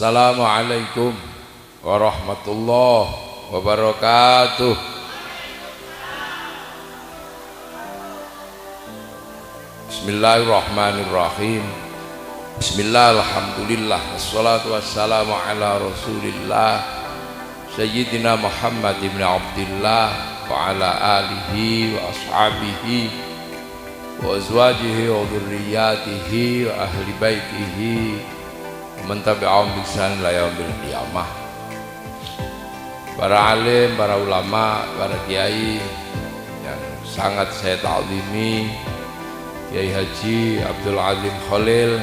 Assalamualaikum warahmatullahi wabarakatuh. Bismillahirrahmanirrahim. Bismillah, alhamdulillah, wassalatu wassalamu ala rasulillah Sayyidina Muhammad ibn Abdillah wa ala alihi wa ashabihi wa azwajihi wa dhurriyyatihi wa ahli baitihi wa man tabi'ahum bi ihsan ila yaumil qiyamah. Para alim, para ulama, para kiai yang sangat saya ta'zimi, Kiai Haji Abdul Alim Khalil,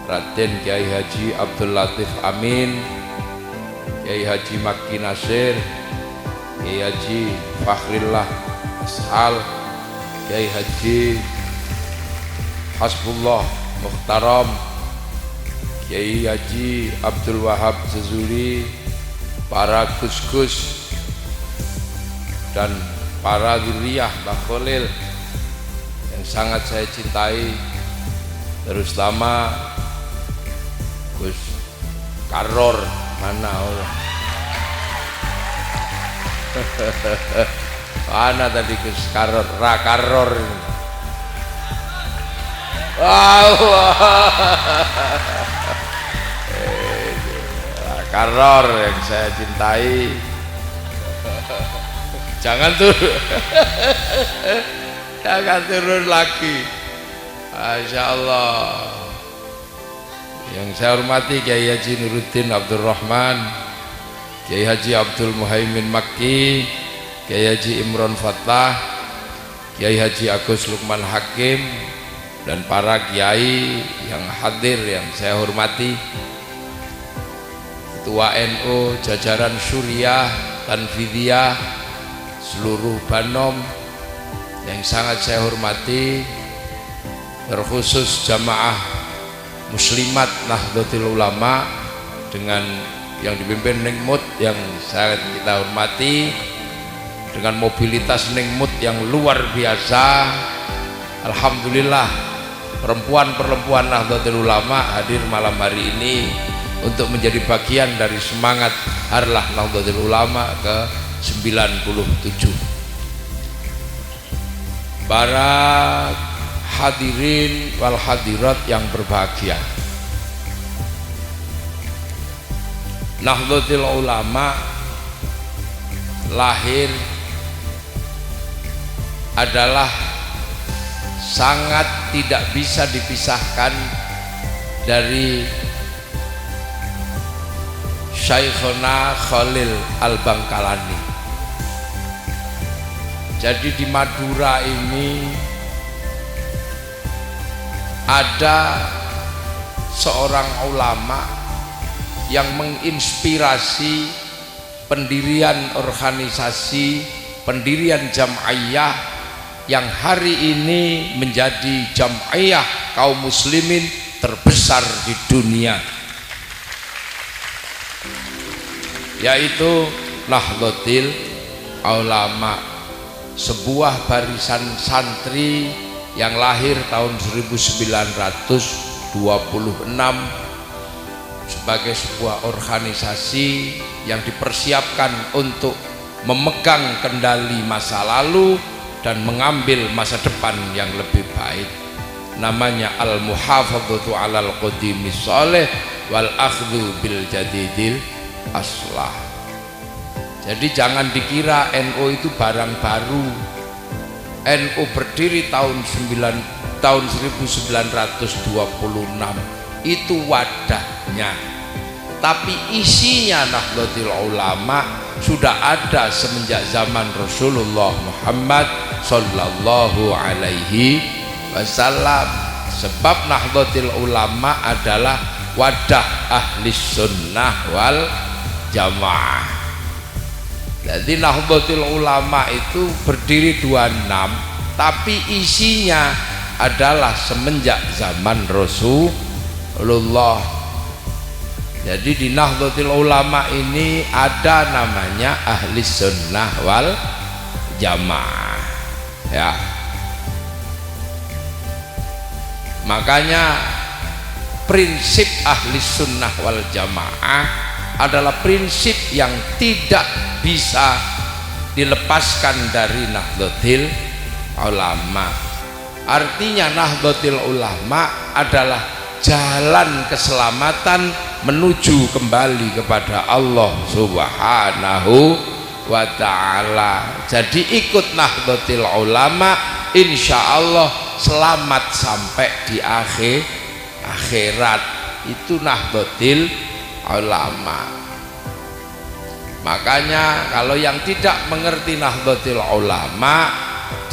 Raden Kiai Haji Abdul Latif Amin, Kiai Haji Makki Nasir, Kiai Haji Fakhrillah Ashal, Kiai Haji Hasbullah Mukhtaram, Kiai Haji Abdul Wahab Zuzuri, para gus-gus dan para dzurriyyah Mbah Khalil yang sangat saya cintai, terutama Gus Karor mana Allah mana tadi Gus Karor, Karor Allah Karor yang saya cintai, jangan turun lagi. Masya Allah. Yang saya hormati Kiai Haji Nuruddin Abdul Rahman, Kiai Haji Abdul Muhaimin Makki, Kiai Haji Imron Fattah, Kiai Haji Agus Lukman Hakim, dan para kiai yang hadir yang saya hormati, Ketua NU, jajaran Suriah, Tanfidiyah, seluruh Banom yang sangat saya hormati, terkhusus jamaah muslimat Nahdlatul Ulama dengan yang dipimpin Neng Mut yang sangat kita hormati, dengan mobilitas Neng Mut yang luar biasa. Alhamdulillah, perempuan-perempuan Nahdlatul Ulama hadir malam hari ini untuk menjadi bagian dari semangat Harlah Nahdlatul Ulama ke-97. Para hadirin wal hadirat yang berbahagia, Nahdlatul Ulama lahir adalah sangat tidak bisa dipisahkan dari Syekhona Khalil Al-Bangkalani. Jadi di Madura ini ada seorang ulama yang menginspirasi pendirian organisasi, pendirian jam'iyah yang hari ini menjadi jam'iyah kaum muslimin terbesar di dunia, yaitu Nahdlatul Ulama, sebuah barisan santri yang lahir tahun 1926 sebagai sebuah organisasi yang dipersiapkan untuk memegang kendali masa lalu dan mengambil masa depan yang lebih baik. Namanya Al-Muhafadzatu 'alal Qadimis Shalih wal Akhdhu bil Jadidil Aslah. Jadi jangan dikira NU itu barang baru. NU berdiri tahun 1926, itu wadahnya, tapi isinya Nahdlatul Ulama sudah ada semenjak zaman Rasulullah Muhammad sallallahu alaihi wasallam. Sebab Nahdlatul Ulama adalah wadah ahli sunnah wal jamaah. Jadi Nahdlatul Ulama itu berdiri 26, tapi isinya adalah semenjak zaman Rasulullah. Jadi di Nahdlatul Ulama ini ada namanya ahli sunnah wal jamaah, ya. Makanya prinsip ahli sunnah wal jamaah adalah prinsip yang tidak bisa dilepaskan dari Nahdlatul Ulama. Artinya Nahdlatul Ulama adalah jalan keselamatan menuju kembali kepada Allah Subhanahu wa ta'ala. Jadi ikut Nahdlatul Ulama, insya Allah selamat sampai di akhirat. Itu Nahdlatul Ulama. Makanya kalau yang tidak mengerti Nahdlatul Ulama,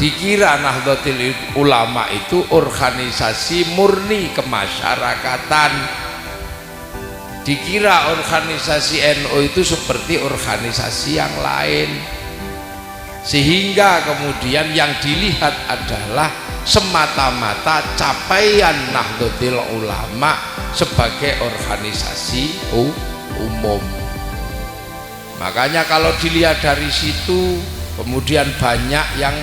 dikira Nahdlatul Ulama itu organisasi murni kemasyarakatan, dikira organisasi NU itu seperti organisasi yang lain, sehingga kemudian yang dilihat adalah semata-mata capaian Nahdlatul Ulama sebagai organisasi umum. Makanya kalau dilihat dari situ, kemudian banyak yang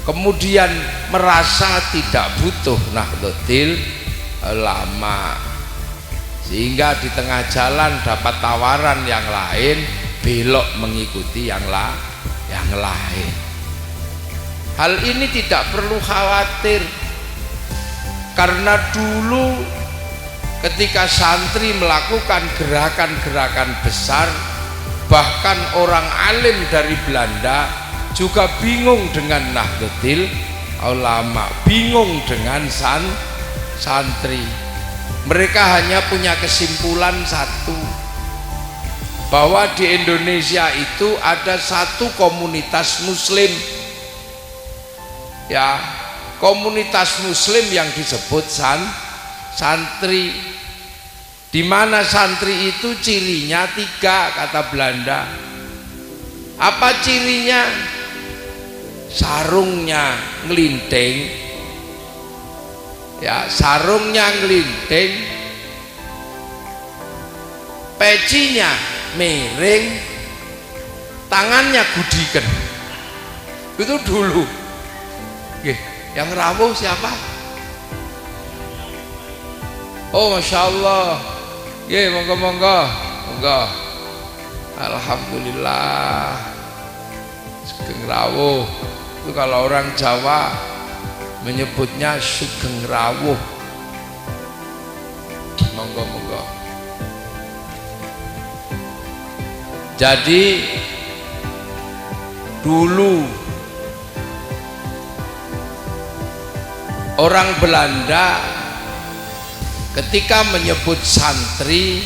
kemudian merasa tidak butuh Nahdlatul Ulama, sehingga di tengah jalan dapat tawaran yang lain, belok mengikuti yang lain. Hal ini tidak perlu khawatir, karena dulu ketika santri melakukan gerakan-gerakan besar, bahkan orang alim dari Belanda juga bingung dengan Nahdlatul Ulama, bingung dengan santri. Mereka hanya punya kesimpulan satu, bahwa di Indonesia itu ada satu komunitas muslim, ya, komunitas muslim yang disebut santri, di mana santri itu cirinya 3 kata Belanda. Apa cirinya? Sarungnya ngelinting, ya, sarungnya ngelinting, pecinya miring, tangannya gudiken. Itu dulu. Yang rawuh siapa? Oh, masya Allah. Monggo. Alhamdulillah. Sugeng rawuh. Itu kalau orang Jawa menyebutnya sugeng rawuh. Monggo. Jadi dulu orang Belanda ketika menyebut santri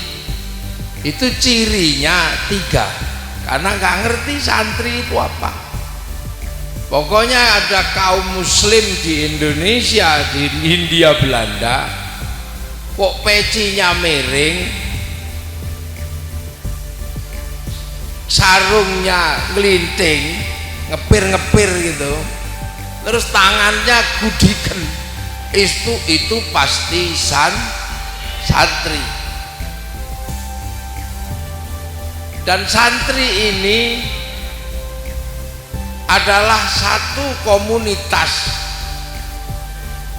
itu cirinya 3, karena nggak ngerti santri itu apa. Pokoknya ada kaum muslim di Indonesia, di Hindia Belanda, kok pecinya miring, sarungnya ngelinting, ngepir gitu, terus tangannya gudiken, itu pasti santri. Dan santri ini adalah satu komunitas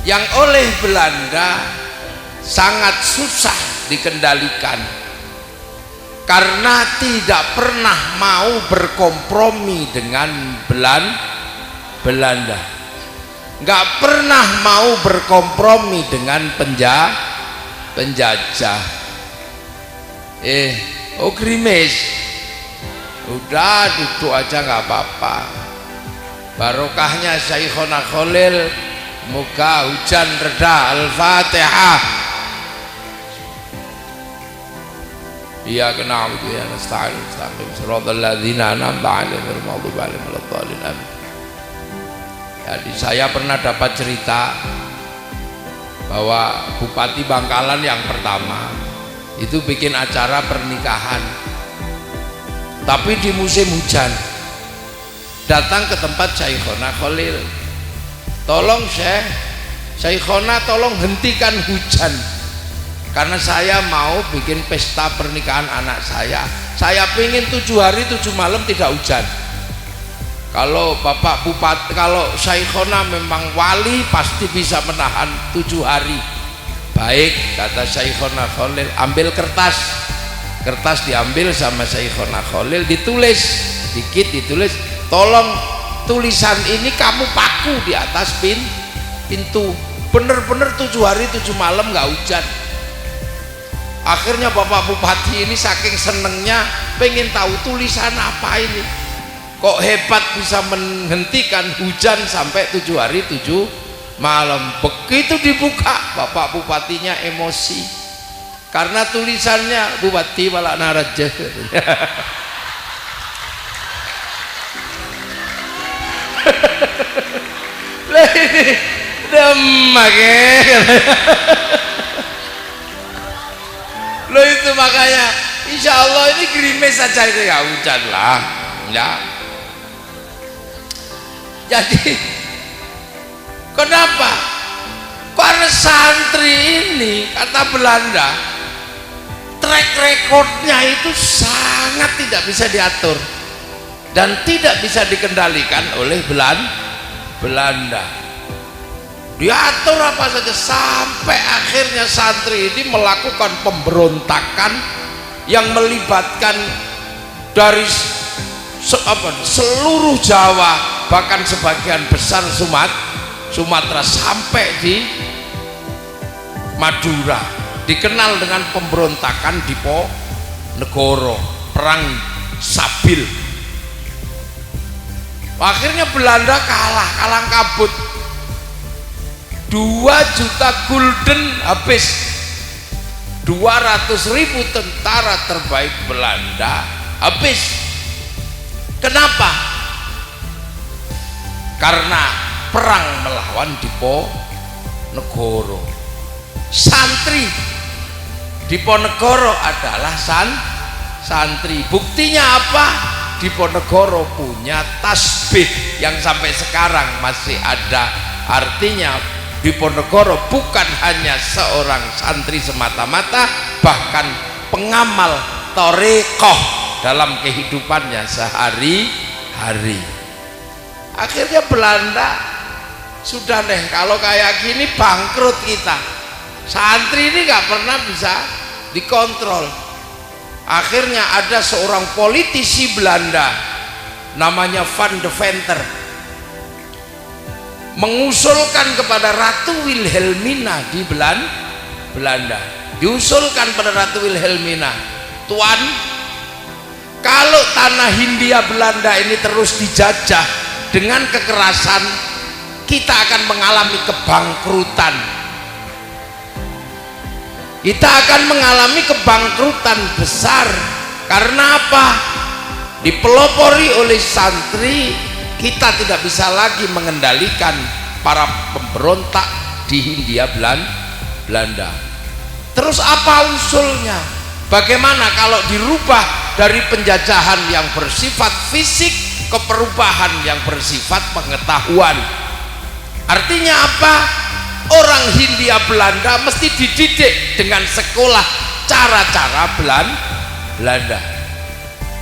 yang oleh Belanda sangat susah dikendalikan, karena tidak pernah mau berkompromi dengan Belanda, nggak pernah mau berkompromi dengan penjajah. Grimis, udah duduk aja nggak apa-apa. Barokahnya Syekhona Khalil, moga hujan reda. Al-Fatihah. Iyyaka na'budu wa iyyaka nasta'in, shiratal ladzina an'amta 'alaihim ghairil maghdubi 'alaihim waladdallin. Amin. Jadi saya pernah dapat cerita bahwa Bupati Bangkalan yang pertama itu bikin acara pernikahan, tapi di musim hujan. Datang ke tempat Syekhona Khalil, tolong Syekhona tolong hentikan hujan, karena saya mau bikin pesta pernikahan anak saya. Saya pengen 7 hari 7 malam tidak hujan. Kalau Bapak Bupati, kalau Syekhona memang wali, pasti bisa menahan 7 hari Baik, kata Syekhona Khalil, ambil kertas diambil sama Syekhona Khalil, ditulis sedikit, ditulis, tolong tulisan ini kamu paku di atas pintu. Bener-bener 7 hari 7 malam nggak hujan. Akhirnya Bapak Bupati ini saking senengnya pengen tahu tulisan apa ini, kok hebat bisa menghentikan hujan sampai 7 hari 7 malam. Begitu dibuka, Bapak Bupatinya emosi karena tulisannya Bupati Balak Naraja. Lah ini demak ya. Lo itu makanya insya Allah ini gerimis saja itu ya hujan lah ya. Jadi kenapa? Karena santri ini kata Belanda track recordnya itu sangat tidak bisa diatur dan tidak bisa dikendalikan oleh Belanda. Diatur apa saja sampai akhirnya santri ini melakukan pemberontakan yang melibatkan dari seluruh Jawa, bahkan sebagian besar Sumatera sampai di Madura, dikenal dengan pemberontakan Diponegoro, perang Sabil. Akhirnya Belanda kalah kabut. 2 juta gulden habis. 200.000 tentara terbaik Belanda habis. Kenapa? Karena perang melawan Diponegoro. Santri Diponegoro adalah santri. Buktinya apa? Diponegoro punya tasbih yang sampai sekarang masih ada. Artinya Diponegoro bukan hanya seorang santri semata-mata, bahkan pengamal thariqah dalam kehidupannya sehari-hari. Akhirnya Belanda sudah deh, kalau kayak gini bangkrut kita. Santri ini nggak pernah bisa dikontrol. Akhirnya ada seorang politisi Belanda namanya Van de Venter mengusulkan kepada Ratu Wilhelmina di Belanda, diusulkan pada Ratu Wilhelmina, Tuan, kalau tanah Hindia Belanda ini terus dijajah dengan kekerasan, kita akan mengalami kebangkrutan. Kita akan mengalami kebangkrutan besar. Karena apa? Dipelopori oleh santri, kita tidak bisa lagi mengendalikan para pemberontak di Hindia Belanda. Terus apa usulnya? Bagaimana kalau dirubah dari penjajahan yang bersifat fisik ke perubahan yang bersifat pengetahuan? Artinya apa? Orang Hindia Belanda mesti dididik dengan sekolah cara-cara Belanda.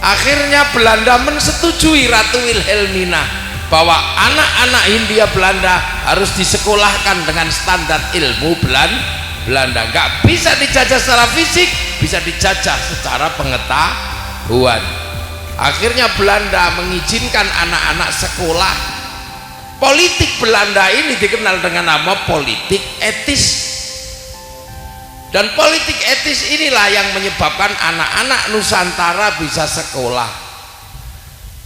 Akhirnya Belanda mensetujui Ratu Wilhelmina bahwa anak-anak Hindia Belanda harus disekolahkan dengan standar ilmu Belanda. Nggak bisa dijajah secara fisik, bisa dijajah secara pengetahuan. Akhirnya Belanda mengizinkan anak-anak sekolah. Politik Belanda ini dikenal dengan nama politik etis. Dan politik etis inilah yang menyebabkan anak-anak Nusantara bisa sekolah.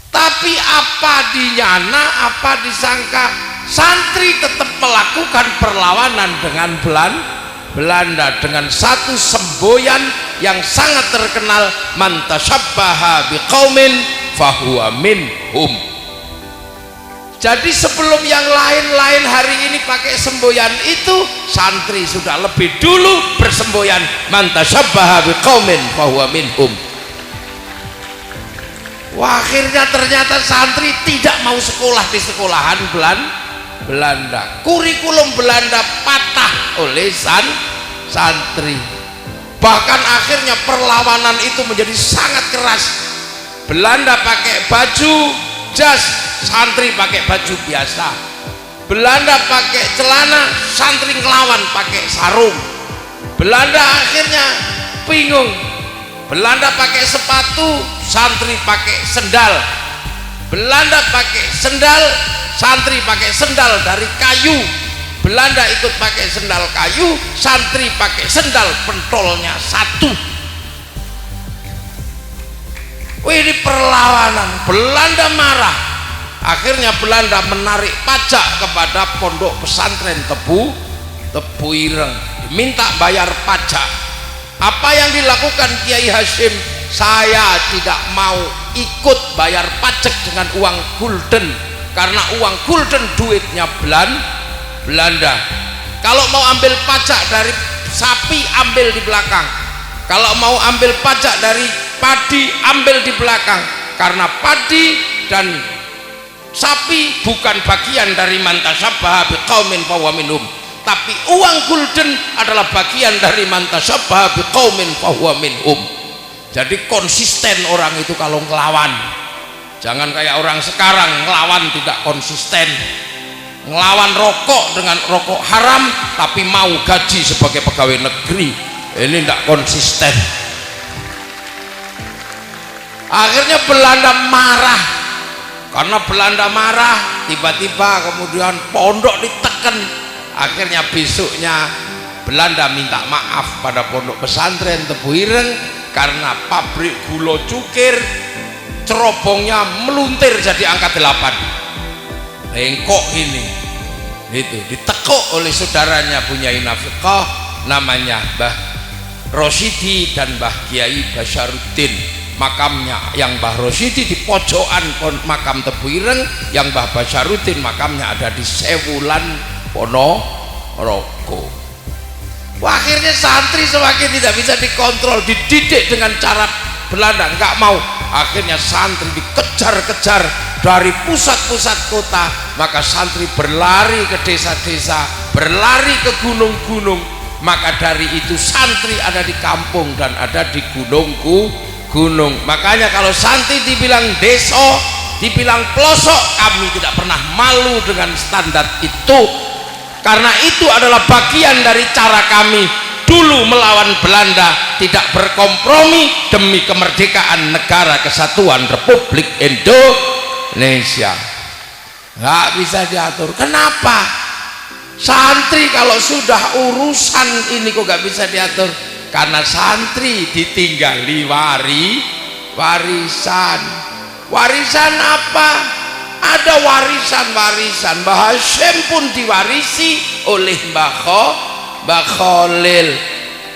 Tapi apa dinyana, apa disangka, santri tetap melakukan perlawanan dengan Belanda dengan satu semboyan yang sangat terkenal, man tasyabbaha biqaumin fahuwa minhum. Jadi sebelum yang lain-lain hari ini pakai semboyan itu, santri sudah lebih dulu bersemboyan man tasyabbaha biqaumin fahuwa minhum. Wah, akhirnya ternyata santri tidak mau sekolah di sekolahan Belanda. Kurikulum Belanda patah oleh santri. Bahkan akhirnya perlawanan itu menjadi sangat keras. Belanda pakai baju jas, santri pakai baju biasa. Belanda pakai celana, santri ngelawan pakai sarung. Belanda akhirnya bingung. Belanda pakai sepatu, santri pakai sendal. Belanda pakai sendal, santri pakai sendal dari kayu. Belanda ikut pakai sendal kayu, santri pakai sendal pentolnya satu. Ini perlawanan. Belanda marah. Akhirnya Belanda menarik pajak kepada pondok pesantren Tebu Ireng, diminta bayar pajak. Apa yang dilakukan Kiai Hasyim? Saya tidak mau ikut bayar pajak dengan uang gulden, karena uang gulden duitnya Belanda. Kalau mau ambil pajak dari sapi, ambil di belakang. Kalau mau ambil pajak dari padi, ambil di belakang, karena padi dan sapi bukan bagian dari mantasabbaha biqaumin fahuwa minhum, tapi uang gulden adalah bagian dari mantasabbaha biqaumin fahuwa minhum. Jadi konsisten orang itu kalau ngelawan. Jangan kayak orang sekarang ngelawan tidak konsisten, ngelawan rokok dengan rokok haram tapi mau gaji sebagai pegawai negeri. Ini tidak konsisten. Akhirnya Belanda marah. Karena Belanda marah, tiba-tiba kemudian pondok diteken. Akhirnya besoknya Belanda minta maaf pada pondok pesantren Tebu Ireng karena pabrik gula cukir cerobongnya meluntir jadi angka 8. Bengkok ini itu ditekuk oleh saudaranya punya Nafiqah namanya Mbah Rosyidi dan Mbah Kiai Basyaruddin. Makamnya yang Mbah Rosyidi di pojokan makam Tebu Ireng, yang Mbah Basyaruddin makamnya ada di Sewulan Ponorogo. Akhirnya santri semakin tidak bisa dikontrol, dididik dengan cara Belanda, nggak mau. Akhirnya santri dikejar-kejar dari pusat-pusat kota, maka santri berlari ke desa-desa, berlari ke gunung-gunung. Maka dari itu santri ada di kampung dan ada di gunung. Makanya kalau santri dibilang deso, dibilang pelosok, kami tidak pernah malu dengan standar itu, karena itu adalah bagian dari cara kami dulu melawan Belanda, tidak berkompromi demi kemerdekaan negara kesatuan Republik Indonesia. Nggak bisa diatur. Kenapa? Santri kalau sudah urusan ini kok nggak bisa diatur? Karena santri ditinggali warisan. Warisan apa? Ada warisan. Mbah Hasyim pun diwarisi oleh Mbah Khalil.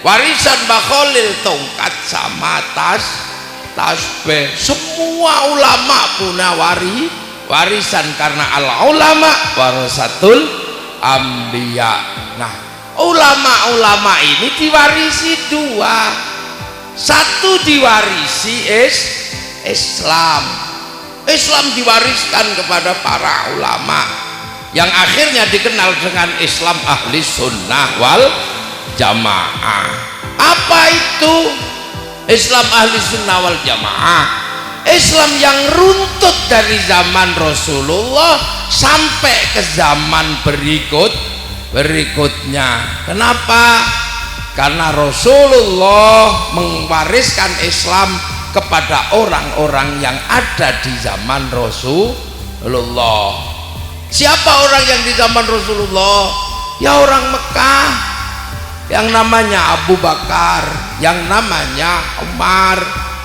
Warisan Mbah Khalil tongkat sama tasbih. Semua ulama punya warisan, karena al ulama warasatul ambiya. Nah, ulama-ulama ini diwarisi dua. Satu diwarisi Islam diwariskan kepada para ulama yang akhirnya dikenal dengan Islam ahli sunnah wal jamaah. Apa itu Islam ahli sunnah wal jamaah? Islam yang runtut dari zaman Rasulullah sampai ke zaman berikutnya. Kenapa? Karena Rasulullah mewariskan Islam kepada orang-orang yang ada di zaman Rasulullah. Siapa orang yang di zaman Rasulullah? Ya orang Mekah, yang namanya Abu Bakar, yang namanya Umar,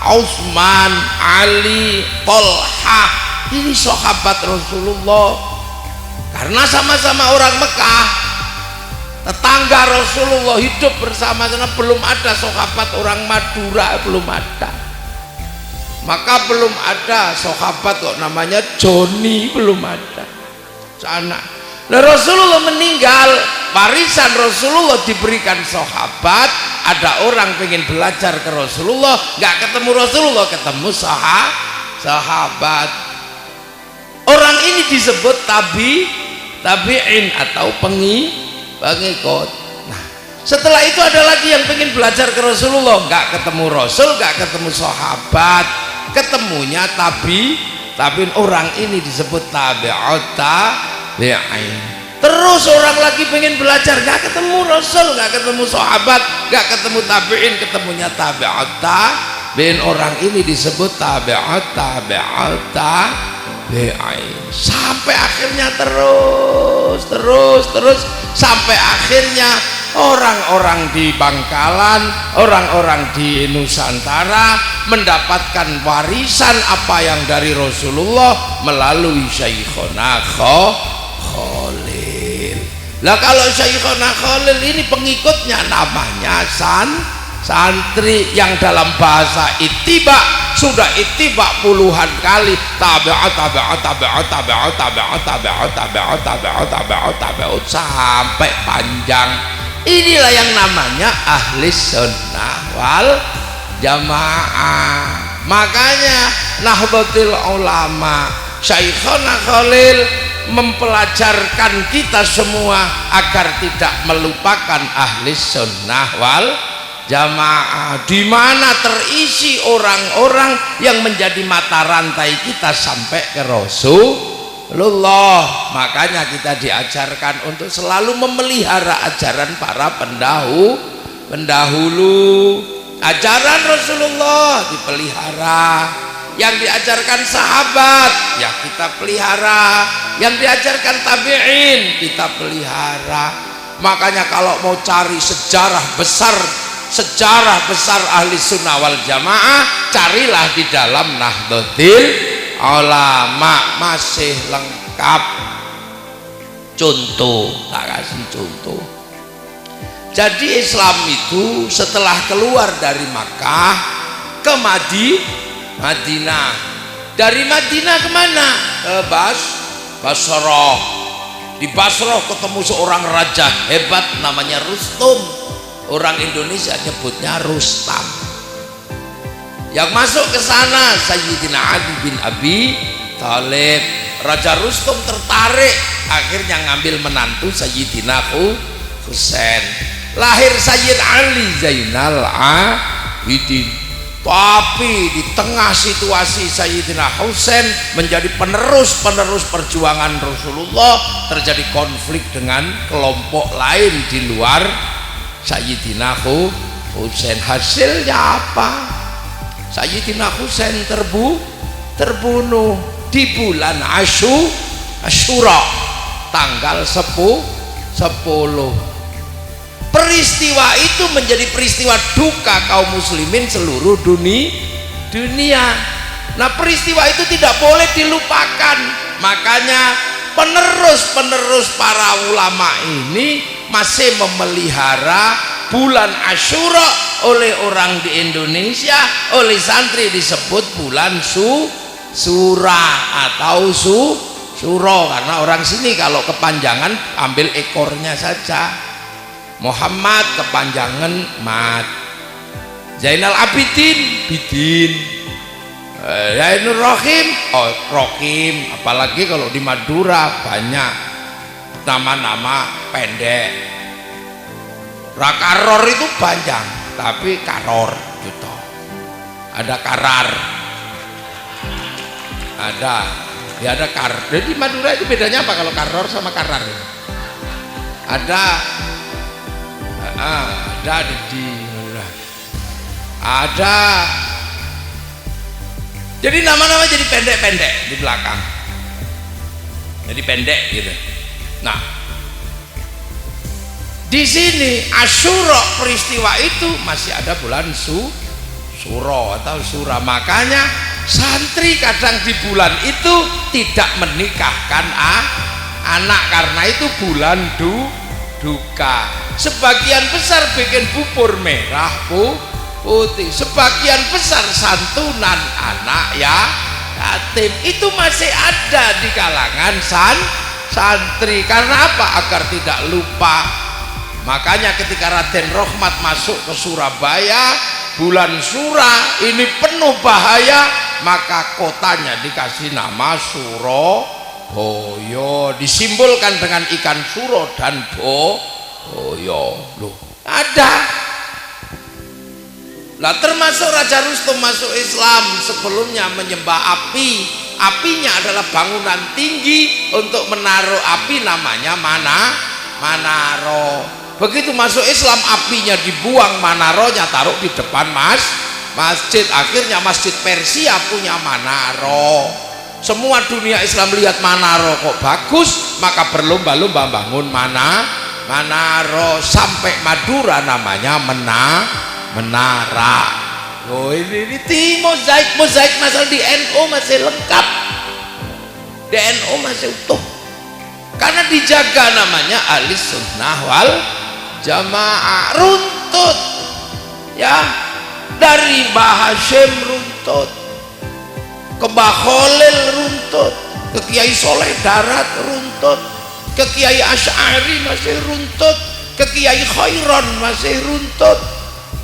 Utsman, Ali, Tolhah. Ini sahabat Rasulullah. Karena sama-sama orang Mekah, tetangga Rasulullah, hidup bersama-sama. Belum ada sahabat orang Madura, belum ada. Maka belum ada sahabat kok namanya Joni, belum ada. Sana. Nah, Rasulullah meninggal, warisan Rasulullah diberikan sahabat. Ada orang pengen belajar ke Rasulullah, nggak ketemu Rasulullah, ketemu sahabat. Orang ini disebut tabi'in atau pengikut. Nah, setelah itu ada lagi yang pengen belajar ke Rasulullah, nggak ketemu Rasul, nggak ketemu sahabat, ketemunya tabi'in. Orang ini disebut tabi'in. Terus orang lagi pengen belajar, nggak ketemu Rasul, nggak ketemu sahabat, nggak ketemu tabi'in, ketemunya tabi'ut tabi'in. Orang ini disebut tabi'ut tabi'in. Sampai akhirnya terus sampai akhirnya orang-orang di Bangkalan, orang-orang di Nusantara mendapatkan warisan apa yang dari Rasulullah melalui Syekhona Khalil. Lah kalau Syekhona Khalil ini pengikutnya namanya santri yang dalam bahasa ittiba sudah ittiba puluhan kali, tabi'ut sampai panjang. Inilah yang namanya ahli sunnah wal jamaah. Makanya Nahdlatul Ulama Syekhona Khalil mempelajarkan kita semua agar tidak melupakan ahli sunnah wal jamaah, di mana terisi orang-orang yang menjadi mata rantai kita sampai ke Rasulullah. Makanya kita diajarkan untuk selalu memelihara ajaran para pendahulu. Ajaran Rasulullah dipelihara, yang diajarkan sahabat ya kita pelihara, yang diajarkan tabi'in kita pelihara. Makanya kalau mau cari sejarah besar ahli sunnah wal jamaah, carilah di dalam Nahdlatul Ulama, masih lengkap. Contoh, tak kasih contoh. Jadi Islam itu setelah keluar dari Makkah ke Madinah. Dari Madinah kemana? Ke Basrah. Di Basrah ketemu seorang raja hebat namanya Rustum. Orang Indonesia nyebutnya Rustam. Yang masuk ke sana Sayyidina Ali bin Abi Thalib. Raja Rustum tertarik, akhirnya ngambil menantu Sayyidina Husain. Lahir Sayyid Ali Zainal Abidin. Tapi di tengah situasi Sayyidina Husain menjadi penerus perjuangan Rasulullah, terjadi konflik dengan kelompok lain di luar Sayyidina Husain. Hasilnya apa? Sayyidina Husain terbunuh di bulan Asyura tanggal 10. Peristiwa itu menjadi peristiwa duka kaum muslimin seluruh dunia. Nah, peristiwa itu tidak boleh dilupakan. Makanya penerus para ulama ini masih memelihara bulan Asyura. Oleh orang di Indonesia, oleh santri disebut bulan Surah atau Suro, karena orang sini kalau kepanjangan ambil ekornya saja. Muhammad kepanjangan Mat, Zainal Abidin Bidin, Zainul Rohim Rohim. Apalagi kalau di Madura banyak nama-nama pendek. Rakaror itu panjang tapi karor gitu. Ada karar, ada kar. Jadi Madura itu bedanya apa kalau karor sama karar? Ada di Madura. Ada. Jadi nama-nama jadi pendek-pendek di belakang. Jadi pendek gitu. Nah, di sini Asyura peristiwa itu masih ada bulan Suro atau Surah. Makanya santri kadang di bulan itu tidak menikahkan anak karena itu bulan duka. Sebagian besar bikin bubur merah putih, sebagian besar santunan anak yatim. Itu masih ada di kalangan santri. Karena apa? Agar tidak lupa. Makanya ketika Raden Rohmat masuk ke Surabaya bulan Surah ini penuh bahaya, maka kotanya dikasih nama Surabaya, disimbolkan dengan ikan suro dan boyo. Loh, ada. Lah termasuk Raja Rustum masuk Islam, sebelumnya menyembah api apinya adalah bangunan tinggi untuk menaruh api, namanya manaro. Begitu masuk Islam apinya dibuang, manaronya taruh di depan masjid. Akhirnya masjid Persia punya manaro. Semua dunia Islam lihat manaro kok bagus, maka berlomba-lomba bangun manaro. Sampai Madura namanya menara. Oh ini mozaik masalah di NU masih lengkap, di NU masih utuh karena dijaga, namanya ahli sunnah wal jamaah. Runtut ya, dari Mbah Hashim runtut, ke Mbah Khalil runtut, ke Kiai Soleh Darat runtut, ke Kiai Asy'ari masih runtut, ke Kiai Khairon masih runtut,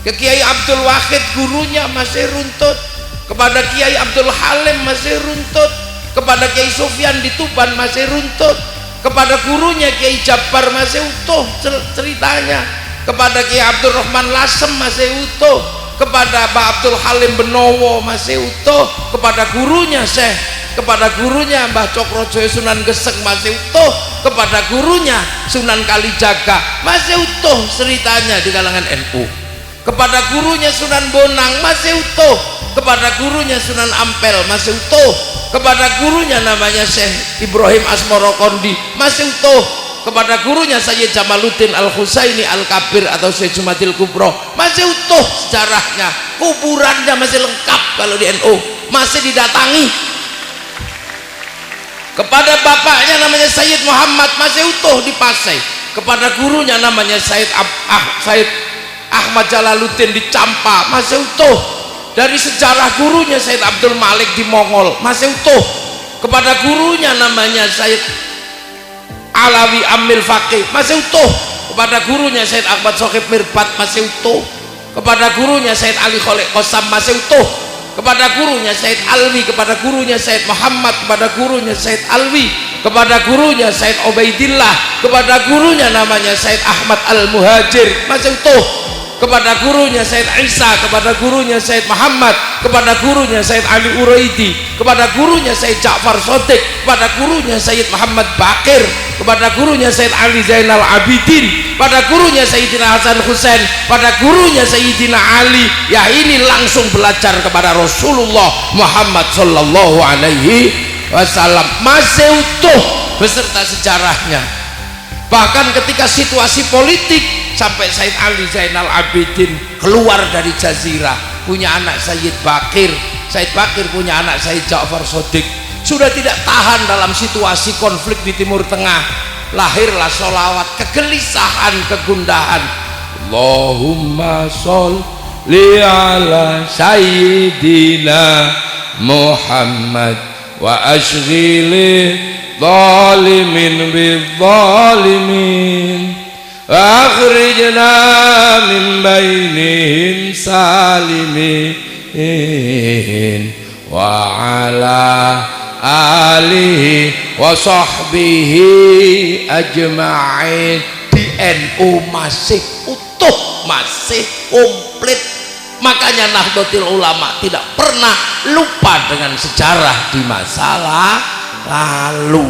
ke Kiai Abdul Wahid gurunya masih runtut, kepada Kiai Abdul Halim masih runtut, kepada Kiai Sufyan di Tuban masih runtut, kepada gurunya Kiai Jabbar masih utuh ceritanya, kepada Kiai Abdul Rahman Lasem masih utuh, kepada Mbah Abdul Halim Benowo masih utuh, kepada gurunya Mbah Cokrojoyo Sunan Geseng masih utuh, kepada gurunya Sunan Kalijaga masih utuh ceritanya di kalangan NU, kepada gurunya Sunan Bonang masih utuh, kepada gurunya Sunan Ampel masih utuh, kepada gurunya namanya Syekh Ibrahim Asmoro Kondi masih utuh, kepada gurunya Sayyid Jamaluddin Al-Husaini Al-Kabir atau Syekh Jumadil Kubro masih utuh sejarahnya, kuburannya masih lengkap kalau di NU, masih didatangi. Kepada bapaknya namanya Sayyid Muhammad masih utuh di Pasai, kepada gurunya namanya Sayyid Ahmad Jalaluddin di Campa masih utuh, dari sejarah gurunya Sayyid Abdul Malik di Mongol masih utuh, kepada gurunya namanya Sayyid Alawi Amil Faqih masih utuh, kepada gurunya Sayyid Ahmad Sohib Mirbat masih utuh, kepada gurunya Sayyid Ali Kholek Qasam masih utuh, kepada gurunya Sayyid Alwi, kepada gurunya Sayyid Muhammad, kepada gurunya Sayyid Alwi, kepada gurunya Sayyid Ubaidillah, kepada gurunya namanya Sayyid Ahmad Al-Muhajir masih utuh, kepada gurunya Sayyid Isa, kepada gurunya Sayyid Muhammad, kepada gurunya Sayyid Ali Uraidi, kepada gurunya Sayyid Ja'far Shodiq, kepada gurunya Sayyid Muhammad Bakir, kepada gurunya Sayyid Ali Zainal Abidin, pada gurunya Sayyidina Hasan Husain, pada gurunya Sayyidina Ali. Ya ini langsung belajar kepada Rasulullah Muhammad Sallallahu Alaihi Wasallam masih utuh beserta sejarahnya. Bahkan ketika situasi politik, sampai Sayyid Ali Zainal Abidin keluar dari Jazirah, punya anak Sayyid Bakir, Sayyid Bakir punya anak Sayyid Ja'far Shodiq, sudah tidak tahan dalam situasi konflik di Timur Tengah, lahirlah sholawat kegelisahan, kegundahan. Allahumma sholli ala Sayyidina Muhammad wa ashghili zalimin bizzalimin akhrijna min bainihim salimin wa ala alihi wa sahbihi ajma'in. Di NU masih utuh, masih komplit. Makanya Nahdlatul Ulama tidak pernah lupa dengan sejarah di masa lalu.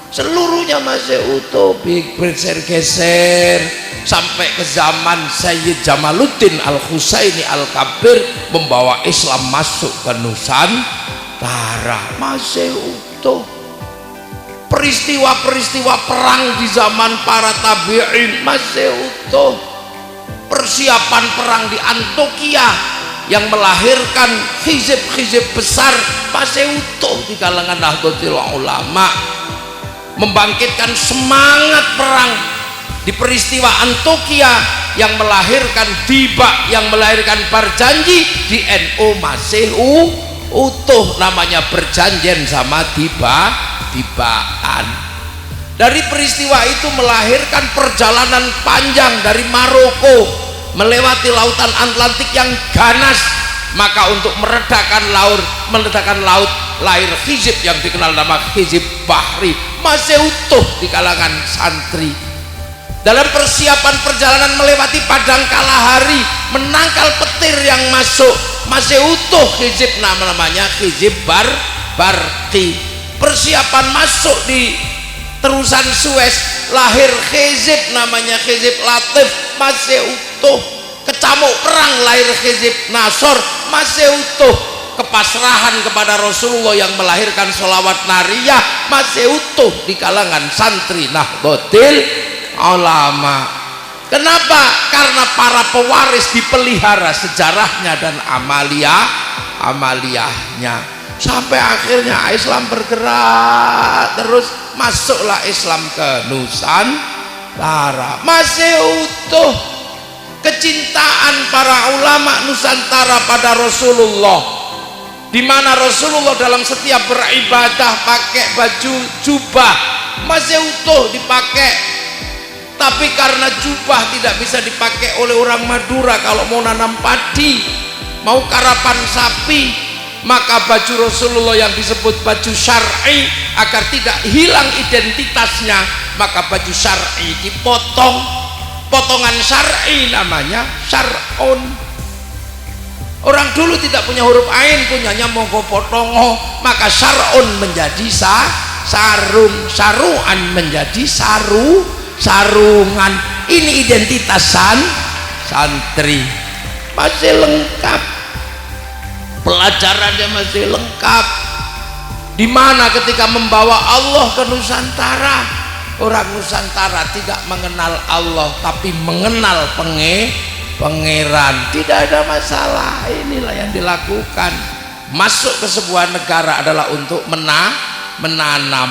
Seluruhnya masih utuh, bergeser-geser sampai ke zaman Sayyid Jamaluddin Al-Husaini Al-Kabir membawa Islam masuk ke Nusantara, masih utuh. Peristiwa-peristiwa perang di zaman para tabi'in masih utuh. Persiapan perang di Antokia yang melahirkan hizib-hizib besar masih utuh di kalangan Nahdlatul Ulama, membangkitkan semangat perang di peristiwa Antokia yang melahirkan Dibak, yang melahirkan Barjanji. Di NU masih utuh, namanya perjanjian sama Dibaan. Dari peristiwa itu melahirkan perjalanan panjang dari Maroko melewati lautan Atlantik yang ganas. Maka untuk meredakan laut lahir hizib yang dikenal nama Hizib Bahri, masih utuh di kalangan santri. Dalam persiapan perjalanan melewati padang Kalahari, menangkal petir yang masuk, masih utuh hizib, namanya Hizib barqi. Persiapan masuk di terusan Suez, lahir Khizib, namanya Khizib Latif, masih utuh. Kecamuk perang, lahir Khizib Nasor, masih utuh. Kepasrahan kepada Rasulullah yang melahirkan sholawat nariyah masih utuh di kalangan santri Nahdlatul Ulama. Kenapa? Karena para pewaris dipelihara sejarahnya dan amaliyahnya, sampai akhirnya Islam bergerak terus, masuklah Islam ke Nusantara, masih utuh. Kecintaan para ulama Nusantara pada Rasulullah, di mana Rasulullah dalam setiap beribadah pakai baju jubah, masih utuh dipakai. Tapi karena jubah tidak bisa dipakai oleh orang Madura kalau mau nanam padi, mau karapan sapi, maka baju Rasulullah yang disebut baju syar'i, agar tidak hilang identitasnya, maka baju syar'i dipotong, potongan syar'i namanya syar'un. Orang dulu tidak punya huruf ain, punyanya monggo potongo, maka syar'un menjadi sarung, saruan menjadi sarungan. Ini identitas santri, masih lengkap, pelajarannya masih lengkap. Dimana ketika membawa Allah ke Nusantara, orang Nusantara tidak mengenal Allah tapi mengenal pangeran, tidak ada masalah. Inilah yang dilakukan. Masuk ke sebuah negara adalah untuk menanam,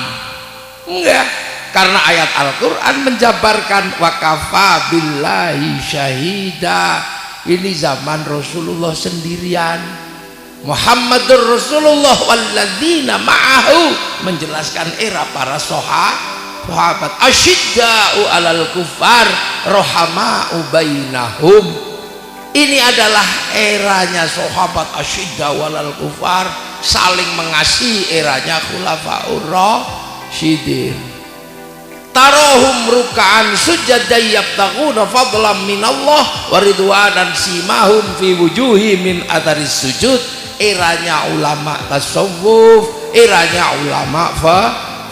enggak, karena ayat Al-Quran menjabarkan wakafa billahi syahida. Ini zaman Rasulullah sendirian, Muhammadur Rasulullah walladzina ma'ahu, menjelaskan era para sahabat. Asyidda'u alal kufar rohama'u bainahum. Ini adalah eranya sahabat, asyidda'u alal kufar, saling mengasihi, eranya khulafaur rasyidin. Tarohum ruka'an sujadan yabtaghuna fadlan minallah wa ridwanan simahum fi wujuhi min atharis sujud. Eranya ulama tasawuf, eranya ulama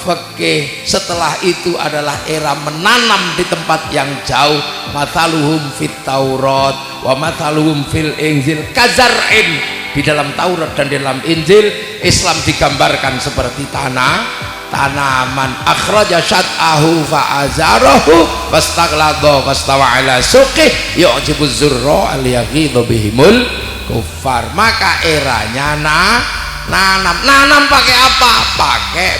fikih. Setelah itu adalah era menanam di tempat yang jauh. Mathaluhum fit Taurat wa mathaluhum fil Injil kazar'in. Di dalam Taurat dan di dalam Injil, Islam digambarkan seperti tanaman. Akhraja syat'ahu fa'azarahu fastaghlada fastawa ala suqih yu'jibu zurra al-yaghidhu bihimul kufar. Maka eranya nanam pakai apa? Pakai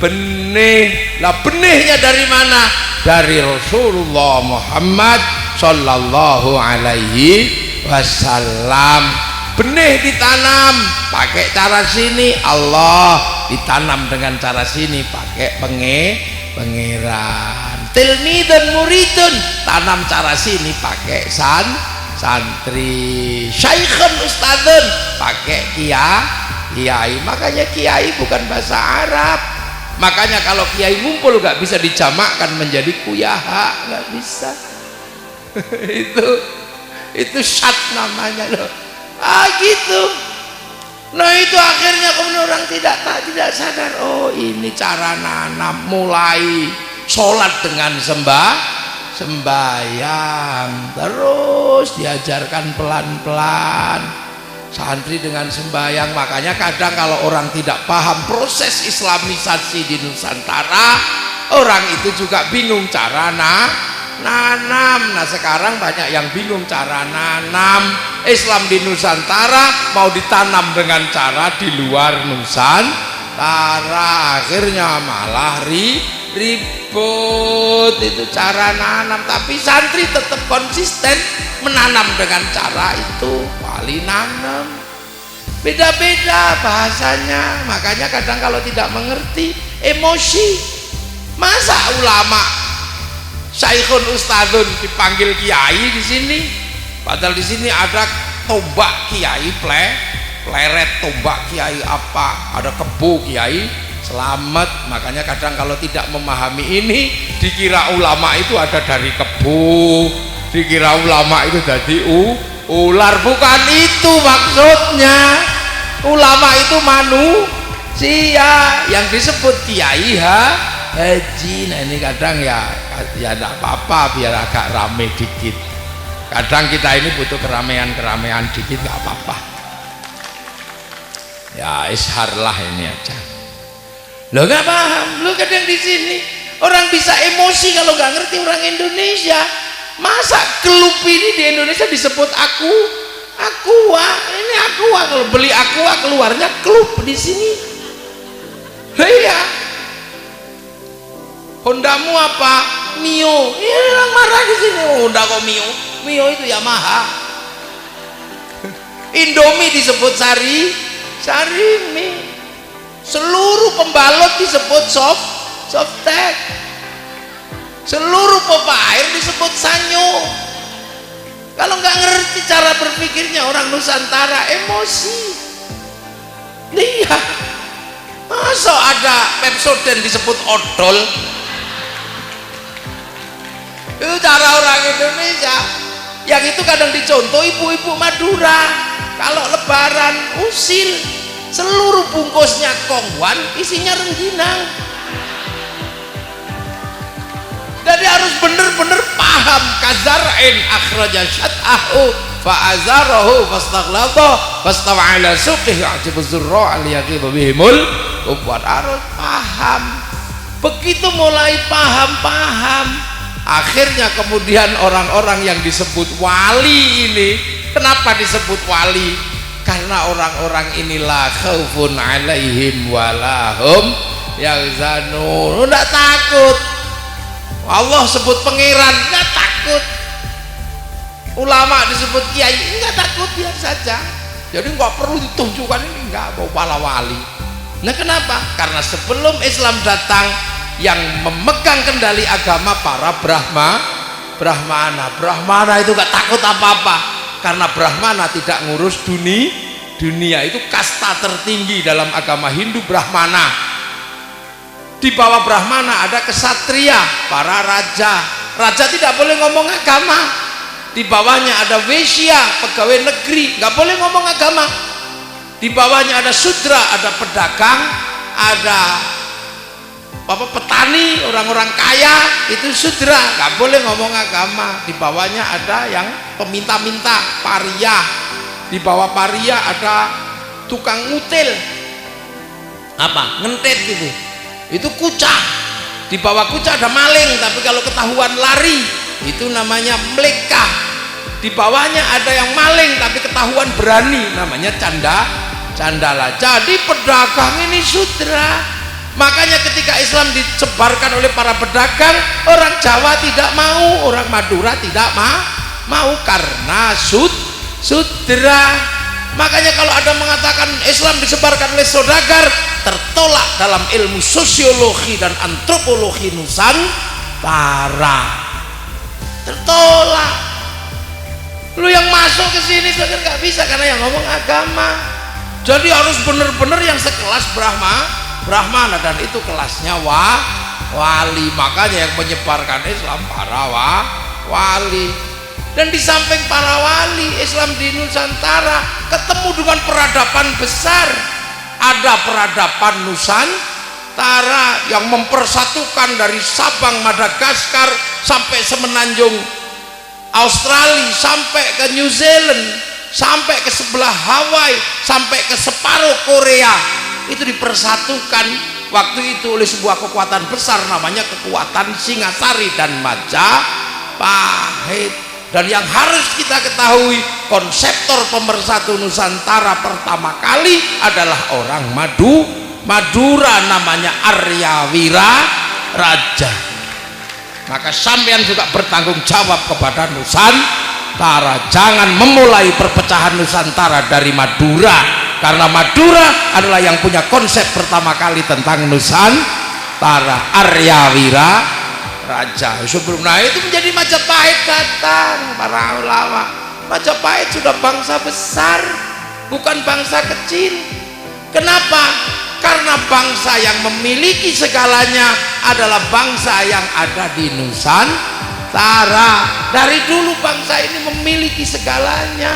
benih. Lah benihnya dari mana? Dari Rasulullah Muhammad sallallahu alaihi wasallam. Benih ditanam pakai cara sini, Allah ditanam dengan cara sini pakai pangeran. Tilmidun muridun, tanam cara sini pakai santri. Syaikhun ustadzun, pakai kiai. Makanya kiai bukan bahasa Arab. Makanya kalau kiai ngumpul gak bisa dijamakkan menjadi kuyaha, gak bisa. itu syat namanya loh. Gitu. Nah itu akhirnya kemudian orang tidak sadar, oh ini cara nanam. Mulai sholat dengan sembahyang, terus diajarkan pelan-pelan santri dengan sembahyang. Makanya kadang kalau orang tidak paham proses islamisasi di Nusantara, orang itu juga bingung cara nanam. Nah sekarang banyak yang bingung cara nanam. Islam di Nusantara mau ditanam dengan cara di luar Nusantara, akhirnya malah ribut. Itu cara nanam, tapi santri tetap konsisten menanam dengan cara itu. Wali nanam beda-beda bahasanya. Makanya kadang kalau tidak mengerti emosi. Masa ulama Syekhun Ustadzun dipanggil kiai di sini, padahal di sini ada tombak kiai pleret, tombak kiai apa, ada kebo kiai selamat. Makanya kadang kalau tidak memahami ini, dikira ulama itu ada dari kebo, dikira ulama itu dari ular. Bukan itu maksudnya. Ulama itu yang disebut Kiai Haji. Nah ini kadang ya enggak apa-apa, biar agak rame dikit. Kadang kita ini butuh keramaian dikit, enggak apa-apa. Ya isharlah ini aja. Lo nggak paham, lo kadang di sini orang bisa emosi kalau nggak ngerti orang Indonesia. Masa klub ini di Indonesia disebut aqua, ini aqua, kalau beli aqua keluarnya klub di sini. Iya. Hondamu apa? Mio. Ini orang marah di sini. Honda kok Mio? Mio itu Yamaha. Indomie disebut Sarimi. Seluruh pembalot disebut softtek. Seluruh pompa air disebut Sanyo. Kalau nggak ngerti cara berpikirnya orang Nusantara, emosi. Lihat, masa ada Pepsodent disebut odol? Itu cara orang Indonesia. Yang itu kadang dicontoh ibu-ibu Madura. Kalau lebaran usil, seluruh bungkusnya kongwan isinya rengginang. Jadi harus benar-benar paham. Kazar'in akhraja syat'ahu fa'azarahu fastaghlaba fastawa ala suqihi ya'jibu zurra' liyaghidha bihimul kuffar. Harus paham. Begitu mulai paham, akhirnya kemudian orang-orang yang disebut wali ini, kenapa disebut wali? Karena orang-orang inilah khaufun alaihim walahum yahzanun. Enggak takut. Allah sebut pangeran, enggak takut. Ulama disebut kiai, enggak takut, biar saja. Jadi enggak perlu ditunjukkan ini enggak mau pala wali. Nah kenapa? Karena sebelum Islam datang, yang memegang kendali agama para Brahmana itu enggak takut apa-apa. Karena Brahmana tidak ngurus dunia, itu kasta tertinggi dalam agama Hindu. Brahmana. Di bawah Brahmana ada kesatria, para raja tidak boleh ngomong agama. Di bawahnya ada Wesya, pegawai negeri, nggak boleh ngomong agama. Di bawahnya ada Sudra, ada pedagang, ada petani, orang-orang kaya, itu Sudra, nggak boleh ngomong agama. Di bawahnya ada yang peminta-minta, paria. Di bawah paria ada tukang ngutil, ngentet gitu, itu kucah. Di bawah kucah ada maling, tapi kalau ketahuan lari itu namanya mleka. Di bawahnya ada yang maling tapi ketahuan berani, namanya candala. Jadi pedagang ini Sudra. Makanya ketika Islam disebarkan oleh para pedagang, orang Jawa tidak mau, orang Madura tidak mau karena Sudra. Makanya kalau ada mengatakan Islam disebarkan oleh saudagar, tertolak dalam ilmu sosiologi dan antropologi Nusantara. Tertolak. Lu yang masuk ke sini saudagar nggak bisa karena yang ngomong agama. Jadi harus benar-benar yang sekelas Brahmana, dan itu kelasnya wali. Makanya yang menyebarkan Islam para wali. Dan di samping para wali, Islam di Nusantara ketemu dengan peradaban besar. Ada peradaban Nusantara yang mempersatukan dari Sabang, Madagaskar sampai semenanjung Australia, sampai ke New Zealand, sampai ke sebelah Hawaii, sampai ke separuh Korea. Itu dipersatukan waktu itu oleh sebuah kekuatan besar, namanya kekuatan Singasari dan Majapahit. Dan yang harus kita ketahui, konseptor pemersatu Nusantara pertama kali adalah orang Madura, namanya Arya Wiraraja. Maka sampean juga bertanggung jawab kepada Nusantara. Jangan memulai perpecahan Nusantara dari Madura, karena Madura adalah yang punya konsep pertama kali tentang Nusantara, Arya Wiraraja. Sebelum itu menjadi Majapahit, datang para ulama. Majapahit sudah bangsa besar, bukan bangsa kecil. Kenapa? Karena bangsa yang memiliki segalanya adalah bangsa yang ada di Nusantara. Dari dulu bangsa ini memiliki segalanya.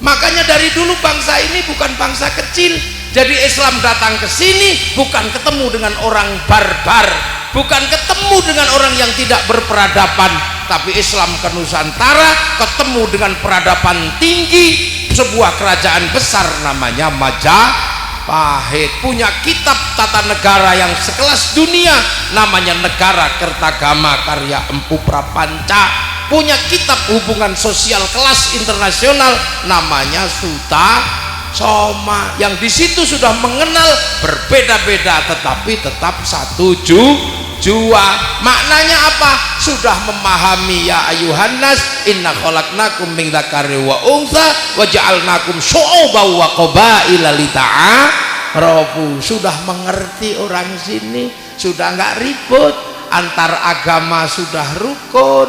Makanya dari dulu bangsa ini bukan bangsa kecil, Jadi Islam datang ke sini bukan ketemu dengan orang barbar, bukan ketemu dengan orang yang tidak berperadaban, tapi Islam ke Nusantara ketemu dengan peradaban tinggi, sebuah kerajaan besar namanya Majapahit, punya kitab tata negara yang sekelas dunia namanya Negara Kertagama karya Empu Prapanca, punya kitab hubungan sosial kelas internasional namanya Suta Soma, yang di situ sudah mengenal berbeda-beda tetapi tetap satu jua. Maknanya apa? Sudah memahami ya ayuhan nas inna khalaqnakum min dzakari wa untha wa ja'alnakum syu'uban wa qabaila lita'arafu. Sudah mengerti orang sini, sudah nggak ribut, antar agama sudah rukun,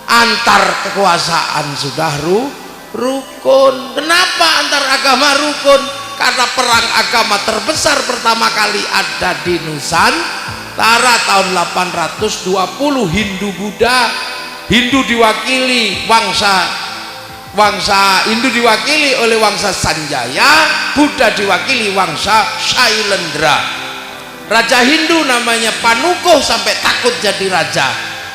antar kekuasaan sudah rukun. Kenapa antar agama rukun? Karena perang agama terbesar pertama kali ada di Nusantara tahun 820, Hindu Buddha. Hindu diwakili wangsa Hindu diwakili oleh wangsa Sanjaya, Buddha diwakili wangsa Shailendra. Raja Hindu namanya Panukuh sampai takut jadi raja.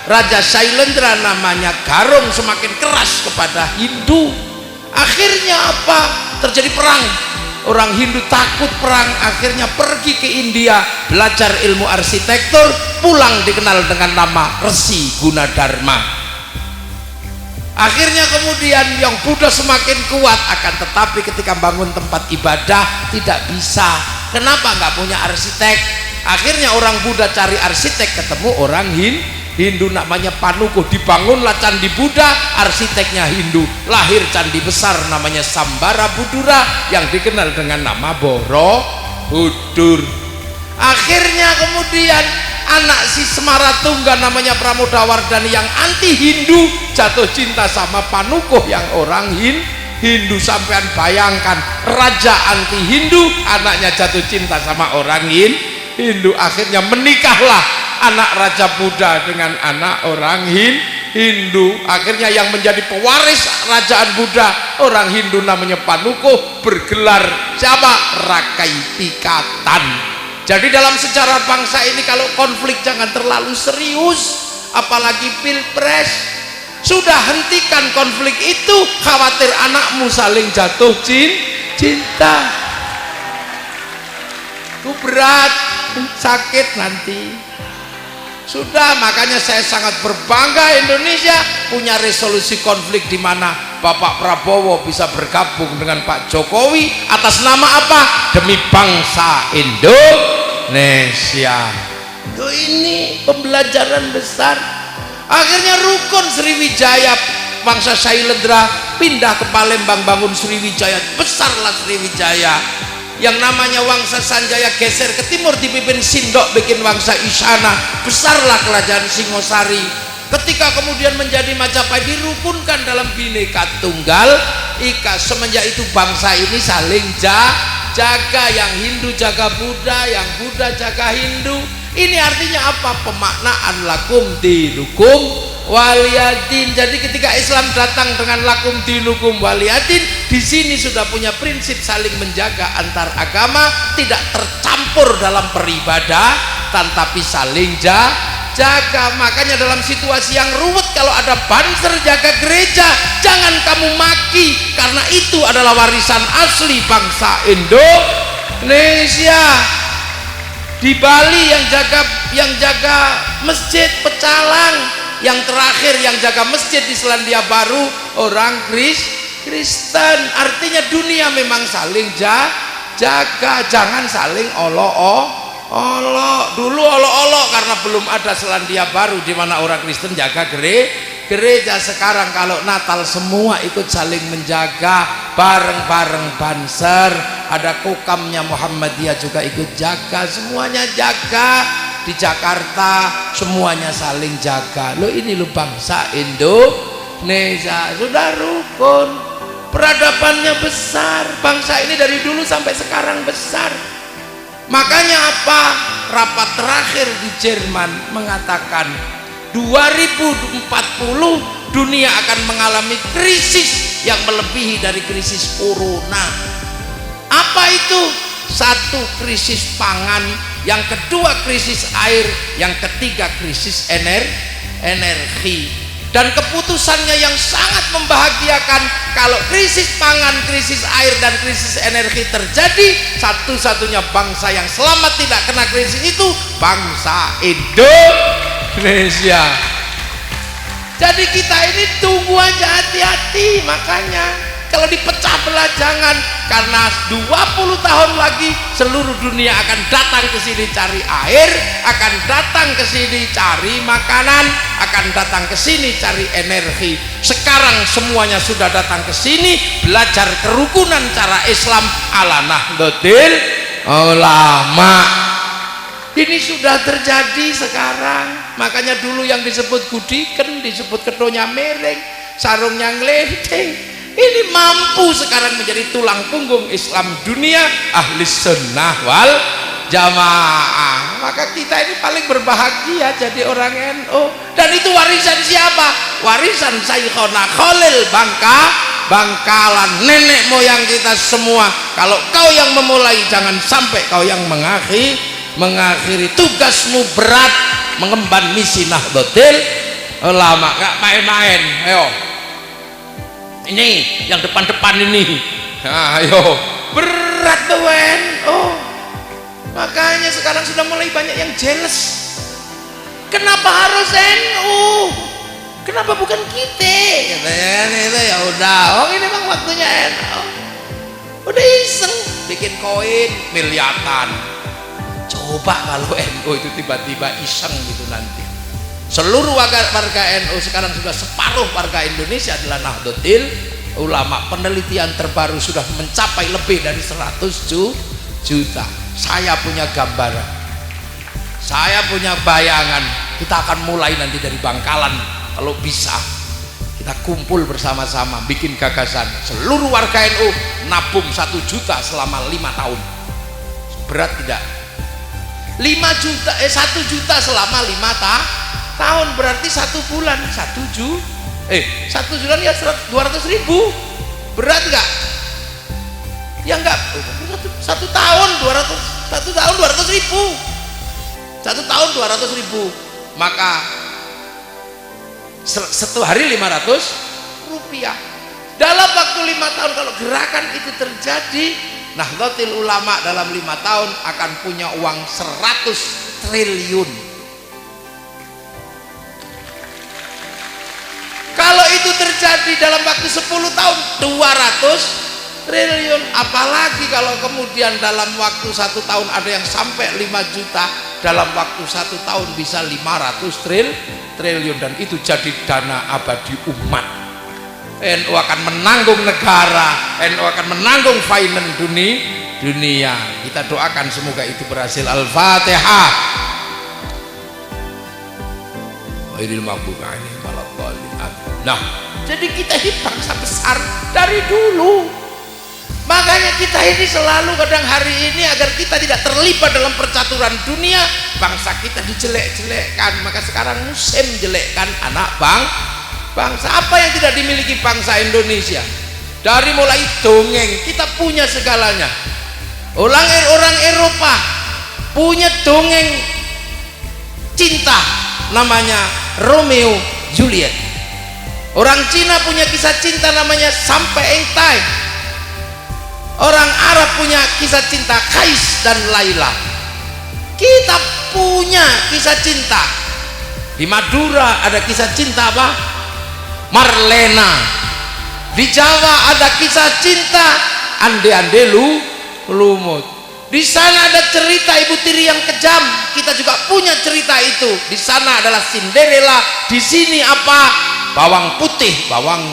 Raja Shailendra namanya Garung semakin keras kepada Hindu. Akhirnya apa? Terjadi perang. Orang Hindu takut perang, akhirnya pergi ke India belajar ilmu arsitektur, pulang dikenal dengan nama Resi Gunadarma. Akhirnya kemudian yang Buddha semakin kuat, akan tetapi ketika bangun tempat ibadah tidak bisa. Kenapa? Nggak punya arsitek. Akhirnya orang Buddha cari arsitek, ketemu orang Hindu namanya Panukuh, dibangunlah candi Buddha, arsiteknya Hindu, lahir candi besar namanya Sambara Budura yang dikenal dengan nama Borobudur. Akhirnya kemudian anak si Semaratungga namanya Pramodawardhani yang anti Hindu jatuh cinta sama Panukuh yang orang Hindu. Sampean bayangkan, raja anti Hindu, anaknya jatuh cinta sama orang Hindu. Akhirnya menikahlah anak Raja Buddha dengan anak orang Hindu. Akhirnya yang menjadi pewaris kerajaan Buddha orang Hindu namanya Panukuh, bergelar siapa? Rakaitikatan. Jadi dalam sejarah bangsa ini kalau konflik jangan terlalu serius, apalagi pilpres. Sudah hentikan konflik itu, khawatir anakmu saling jatuh cinta. Itu berat, sakit nanti. Sudah, makanya saya sangat berbangga Indonesia punya resolusi konflik di mana Bapak Prabowo bisa bergabung dengan Pak Jokowi atas nama apa? Demi bangsa Indonesia. Itu ini pembelajaran besar. Akhirnya rukun Sriwijaya, bangsa Shailendra pindah ke Palembang bangun Sriwijaya, besarlah Sriwijaya. Yang namanya wangsa Sanjaya geser ke timur dipimpin Sindok bikin wangsa Isana, besarlah kerajaan Singosari. Ketika kemudian menjadi Majapahit dirukunkan dalam Bhinneka Tunggal Ika. Semenjak itu bangsa ini saling jaga, yang Hindu jaga Buddha, yang Buddha jaga Hindu. Ini artinya apa? Pemaknaan lakum dinukum waliyadin. Jadi ketika Islam datang dengan lakum dinukum waliyadin, di sini sudah punya prinsip saling menjaga antar agama, tidak tercampur dalam peribadatan tapi saling jaga. Makanya dalam situasi yang ruwet kalau ada banser jaga gereja, jangan kamu maki, karena itu adalah warisan asli bangsa Indonesia. Di Bali yang jaga masjid Pecalang, yang terakhir yang jaga masjid di Selandia Baru orang Kristen. Artinya dunia memang saling jaga, jangan saling olok-olok. Dulu olok-olok karena belum ada Selandia Baru di mana orang Kristen jaga gereja. Sekarang kalau Natal semua ikut saling menjaga, bareng-bareng banser, ada kokamnya Muhammadiyah juga ikut jaga, semuanya jaga. Di Jakarta semuanya saling jaga. Lo ini lo bangsa Indonesia, sudah rukun, peradabannya besar. Bangsa ini dari dulu sampai sekarang besar. Makanya apa? Rapat terakhir di Jerman mengatakan 2040 dunia akan mengalami krisis yang melebihi dari krisis corona. Apa itu? satu krisis pangan, yang kedua krisis air, yang ketiga krisis energi. Dan keputusannya yang sangat membahagiakan, kalau krisis pangan, krisis air, dan krisis energi terjadi, satu-satunya bangsa yang selamat tidak kena krisis itu bangsa Indonesia. Jadi kita ini tunggu aja, hati-hati. Makanya kalau dipecah belah jangan, karena 20 tahun lagi seluruh dunia akan datang ke sini cari air, akan datang ke sini cari makanan, akan datang ke sini cari energi. Sekarang semuanya sudah datang ke sini belajar kerukunan cara Islam ala Nahdlatul Ulama. Ini sudah terjadi sekarang. Makanya dulu yang disebut gudiken, disebut kedonya mereng, sarungnya ngeledeng. Ini mampu sekarang menjadi tulang punggung Islam dunia, ahli sunnah wal jamaah. Maka kita ini paling berbahagia jadi orang NU. Dan itu warisan siapa? Warisan Syekhona Khalil Bangkalan, nenek moyang kita semua. Kalau kau yang memulai, jangan sampai kau yang mengakhiri. Tugasmu berat mengemban misi Nahdlatul Ulama, gak main-main. Ayo, ini yang depan-depan ini, ayo, berat tuan. Makanya sekarang sudah mulai banyak yang jealous. Kenapa harus NU? Kenapa bukan kita? Itu ya udah. Ini bang waktunya NU. Udah iseng bikin koin miliaran. Coba kalau NU itu tiba-tiba iseng gitu nanti. Seluruh warga NU sekarang sudah separuh warga Indonesia adalah Nahdlatul Ulama. Penelitian terbaru sudah mencapai lebih dari 100 juta. Saya punya gambaran, saya punya bayangan. Kita akan mulai nanti dari Bangkalan. Kalau bisa kita kumpul bersama-sama bikin gagasan. Seluruh warga NU nabung 1 juta selama 5 tahun. Berat tidak? 1 juta selama 5 tahun berarti 1 bulan 1 bulan ya 200.000. Berat enggak? Ya enggak. 1 tahun 200.000. 1 tahun 200.000. Maka 1 hari 500 rupiah. Dalam waktu 5 tahun kalau gerakan itu terjadi, Nahdlatul Ulama dalam 5 tahun akan punya uang 100 triliun. Kalau itu terjadi dalam waktu 10 tahun 200 triliun. Apalagi kalau kemudian dalam waktu 1 tahun ada yang sampai 5 juta, dalam waktu 1 tahun bisa 500 triliun. Dan itu jadi dana abadi umat. NU akan menanggung negara, NU akan menanggung finance dunia. Kita doakan semoga itu berhasil. Al-Fatihah. Nah, jadi kita ini bangsa besar dari dulu. Makanya kita ini selalu kadang hari ini agar kita tidak terlibat dalam percaturan dunia, bangsa kita dijelek-jelekkan. Maka sekarang musim jelekkan anak bangsa. Apa yang tidak dimiliki bangsa Indonesia? Dari mulai dongeng kita punya segalanya. Orang Eropa punya dongeng cinta namanya Romeo Juliet. Orang Cina punya kisah cinta namanya Sampai Engtai. Orang Arab punya kisah cinta Kais dan Laila. Kita punya kisah cinta. Di Madura ada kisah cinta apa? Marlena. Di Jawa ada kisah cinta Ande-ande lumut. Di sana ada cerita Ibu Tiri yang kejam. Kita juga punya cerita itu. Di sana adalah Cinderella. Di sini apa? Bawang putih, bawang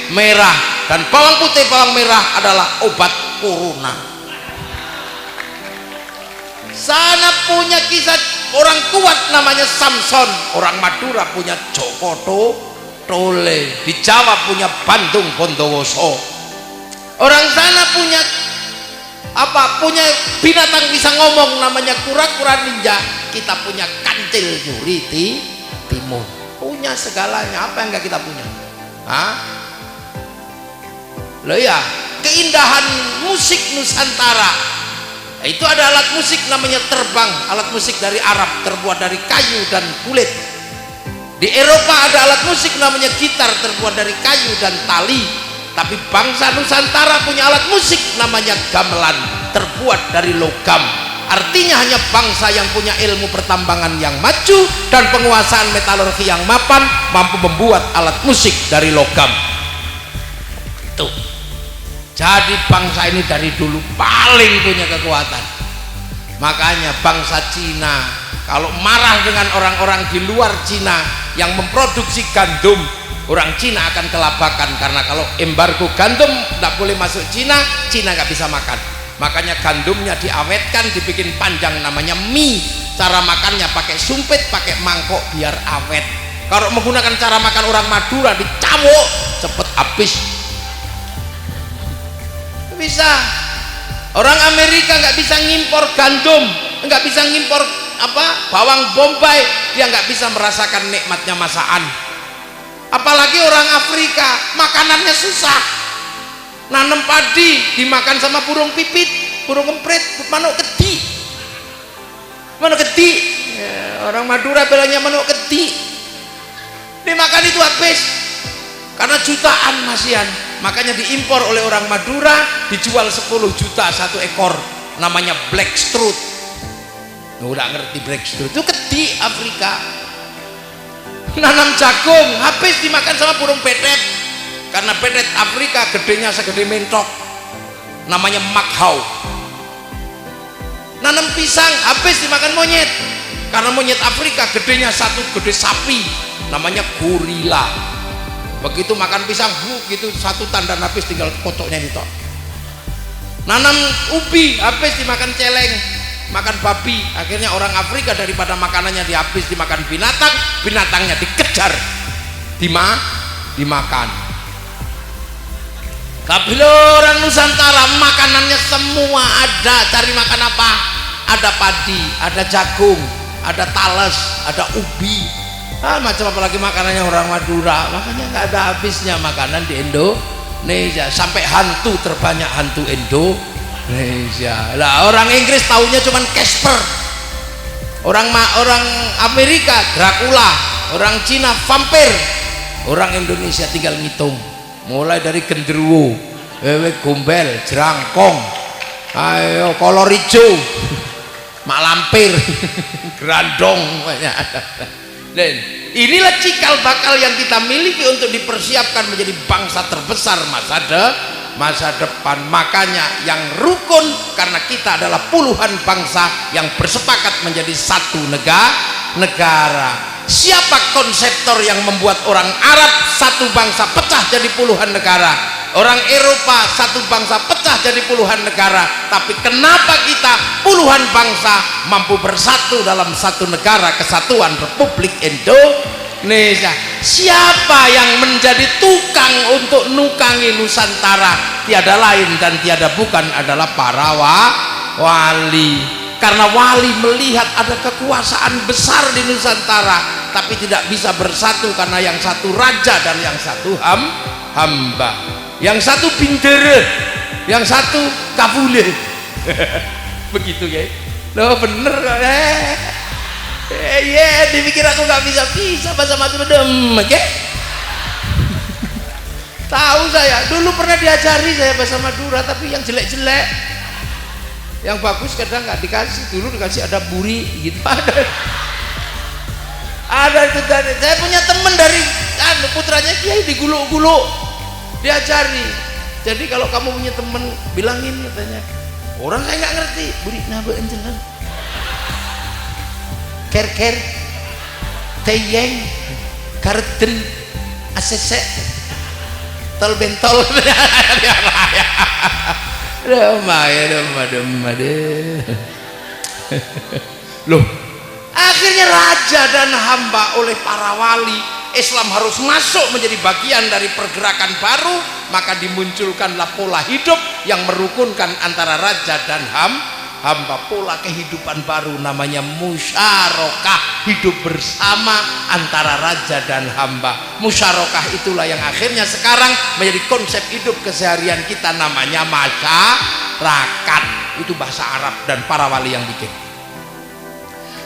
merah. Dan bawang putih, bawang merah adalah obat corona. Sana punya kisah orang kuat namanya Samson. Orang Madura punya Joko Tole. Di Jawa punya Bandung Bondowoso. Orang sana punya apa? Punya binatang bisa ngomong namanya kura-kura ninja. Kita punya kancil nyuri timun. Punya segalanya. Apa yang enggak kita punya? Loh ya, keindahan musik Nusantara Itu ada alat musik namanya terbang, alat musik dari Arab terbuat dari kayu dan kulit. Di Eropa ada alat musik namanya gitar terbuat dari kayu dan tali. Tapi bangsa Nusantara punya alat musik namanya gamelan terbuat dari logam. Artinya hanya bangsa yang punya ilmu pertambangan yang maju dan penguasaan metalurgi yang mapan mampu membuat alat musik dari logam. Itu. Jadi bangsa ini dari dulu paling punya kekuatan. Makanya bangsa Cina kalau marah dengan orang-orang di luar Cina yang memproduksi gandum, orang Cina akan kelabakan, karena kalau embargo gandum tidak boleh masuk Cina, Cina nggak bisa makan. Makanya gandumnya diawetkan, dibikin panjang namanya mie. Cara makannya pakai sumpit, pakai mangkok biar awet. Kalau menggunakan cara makan orang Madura dicamuk, cepet habis. Bisa. Orang Amerika nggak bisa ngimpor gandum, nggak bisa ngimpor bawang bombay, dia nggak bisa merasakan nikmatnya masakan. Apalagi orang Afrika makanannya susah, nanam padi dimakan sama burung pipit, burung kemprit, manuk kedi, ya, orang Madura bilangnya manuk kedi, dimakan itu habis karena jutaan masihan. Makanya diimpor oleh orang Madura, dijual 10 juta satu ekor, namanya black strut. Udah ngerti black strut itu kedi Afrika. Nanam jagung habis dimakan sama burung petet, karena petet Afrika gedenya segede mentok, namanya makhau. Nanam pisang habis dimakan monyet, karena monyet Afrika gedenya satu gede sapi, namanya gorila. Begitu makan pisang gitu satu tandan habis, tinggal kocoknya itu. Nanam ubi habis dimakan celeng, makan babi. Akhirnya orang Afrika daripada makanannya dihabis dimakan binatang, binatangnya dikejar dimakan. Tapi orang Nusantara makanannya semua ada. Cari makan apa? Ada padi, ada jagung, ada talas, ada ubi, macam apalagi makanannya orang Madura. Makanya nggak ada habisnya makanan di Indonesia. Sampai hantu terbanyak hantu Indonesia. Lah orang Inggris taunya cuman Casper, orang Amerika Dracula, orang Cina vampir, orang Indonesia tinggal ngitung mulai dari genderuwo, wewe gombel, jerangkong, ayo kolor hijau, mak lampir, gerandong. Dan inilah cikal bakal yang kita miliki untuk dipersiapkan menjadi bangsa terbesar masa depan. Makanya yang rukun, karena kita adalah puluhan bangsa yang bersepakat menjadi satu negara. Siapa konseptor yang membuat orang Arab satu bangsa pecah jadi puluhan negara, orang Eropa satu bangsa pecah jadi puluhan negara? Tapi kenapa kita puluhan bangsa mampu bersatu dalam satu negara kesatuan Republik Indonesia? Siapa yang menjadi tukang untuk nukangi Nusantara? Tiada lain dan tiada bukan adalah para wali. Karena wali melihat ada kekuasaan besar di Nusantara, tapi tidak bisa bersatu karena yang satu raja dan yang satu hamba, yang satu bindere, yang satu kabule. Begitu ya? Loh bener dipikir aku nggak bisa bahasa Madura, oke? Tahu saya dulu pernah diajari saya bahasa Madura, tapi yang jelek-jelek. Yang bagus kadang nggak dikasih. Dulu dikasih ada buri gitu, ada itu. Saya punya teman dari putranya kiai di Gulu-Gulu, diajari. Jadi kalau kamu punya teman bilangin, katanya orang saya nggak ngerti buri nabe enjelan ker teyeng karden asese tol bentol. Loh, akhirnya raja dan hamba oleh para wali Islam harus masuk menjadi bagian dari pergerakan baru. Maka dimunculkanlah pola hidup yang merukunkan antara raja dan hamba pola kehidupan baru namanya musyarakah, hidup bersama antara raja dan hamba. Musyarakah itulah yang akhirnya sekarang menjadi konsep hidup keseharian kita, namanya masyarakat. Itu bahasa Arab dan para wali yang bikin.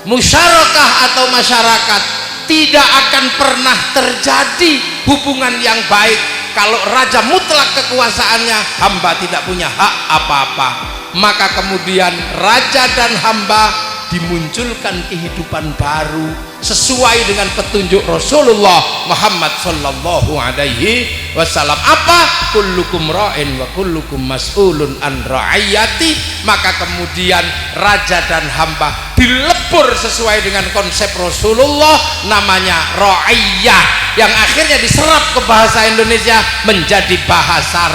Musyarakah atau masyarakat tidak akan pernah terjadi hubungan yang baik kalau raja mutlak kekuasaannya, hamba tidak punya hak apa-apa. Maka kemudian raja dan hamba dimunculkan kehidupan baru sesuai dengan petunjuk Rasulullah Muhammad sallallahu alaihi wasallam. Apa? Kullukum ra'in wa kullukum mas'ulun an ra'iyati. Maka kemudian raja dan hamba dilebur sesuai dengan konsep Rasulullah, namanya ra'iyah, yang akhirnya diserap ke bahasa Indonesia menjadi bahasa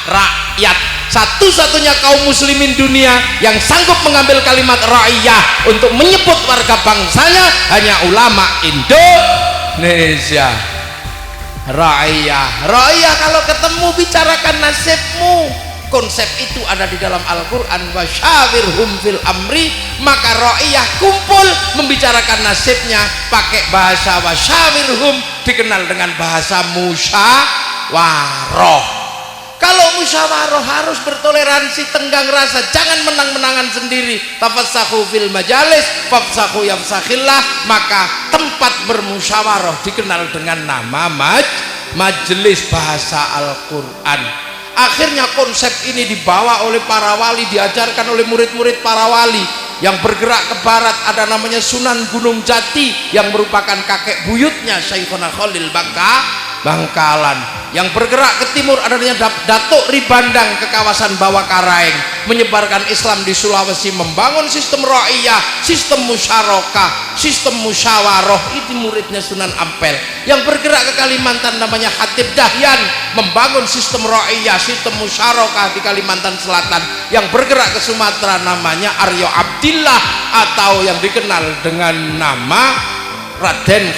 rakyat. Satu-satunya kaum muslimin dunia yang sanggup mengambil kalimat ra'iyah untuk menyebut warga bangsanya hanya ulama Indonesia. Ra'iyah kalau ketemu bicarakan nasibmu. Konsep itu ada di dalam Al-Quran, wasyawirhum fil amri. Maka ra'iyah kumpul membicarakan nasibnya pakai bahasa wasyawirhum, dikenal dengan bahasa musyawarah. Kalau musyawarah harus bertoleransi, tenggang rasa, jangan menang-menangan sendiri. Tafassahu fil majalis fafsahu yafsakhillah. Maka tempat bermusyawarah dikenal dengan nama majelis bahasa Al-Quran. Akhirnya konsep ini dibawa oleh para wali, diajarkan oleh murid-murid para wali. Yang bergerak ke barat ada namanya Sunan Gunung Jati yang merupakan kakek buyutnya Syekhona Khalil Bangkalan. Yang bergerak ke timur adanya Datuk Ribandang ke kawasan Bawah Karaeng, menyebarkan Islam di Sulawesi, membangun sistem ra'iyah, sistem musyarakah, sistem musyawarah. Itu muridnya Sunan Ampel. Yang bergerak ke Kalimantan namanya Hatib Dahyan, membangun sistem ra'iyah, sistem musyarakah di Kalimantan Selatan. Yang bergerak ke Sumatera namanya Aryo Abdillah atau yang dikenal dengan nama Raden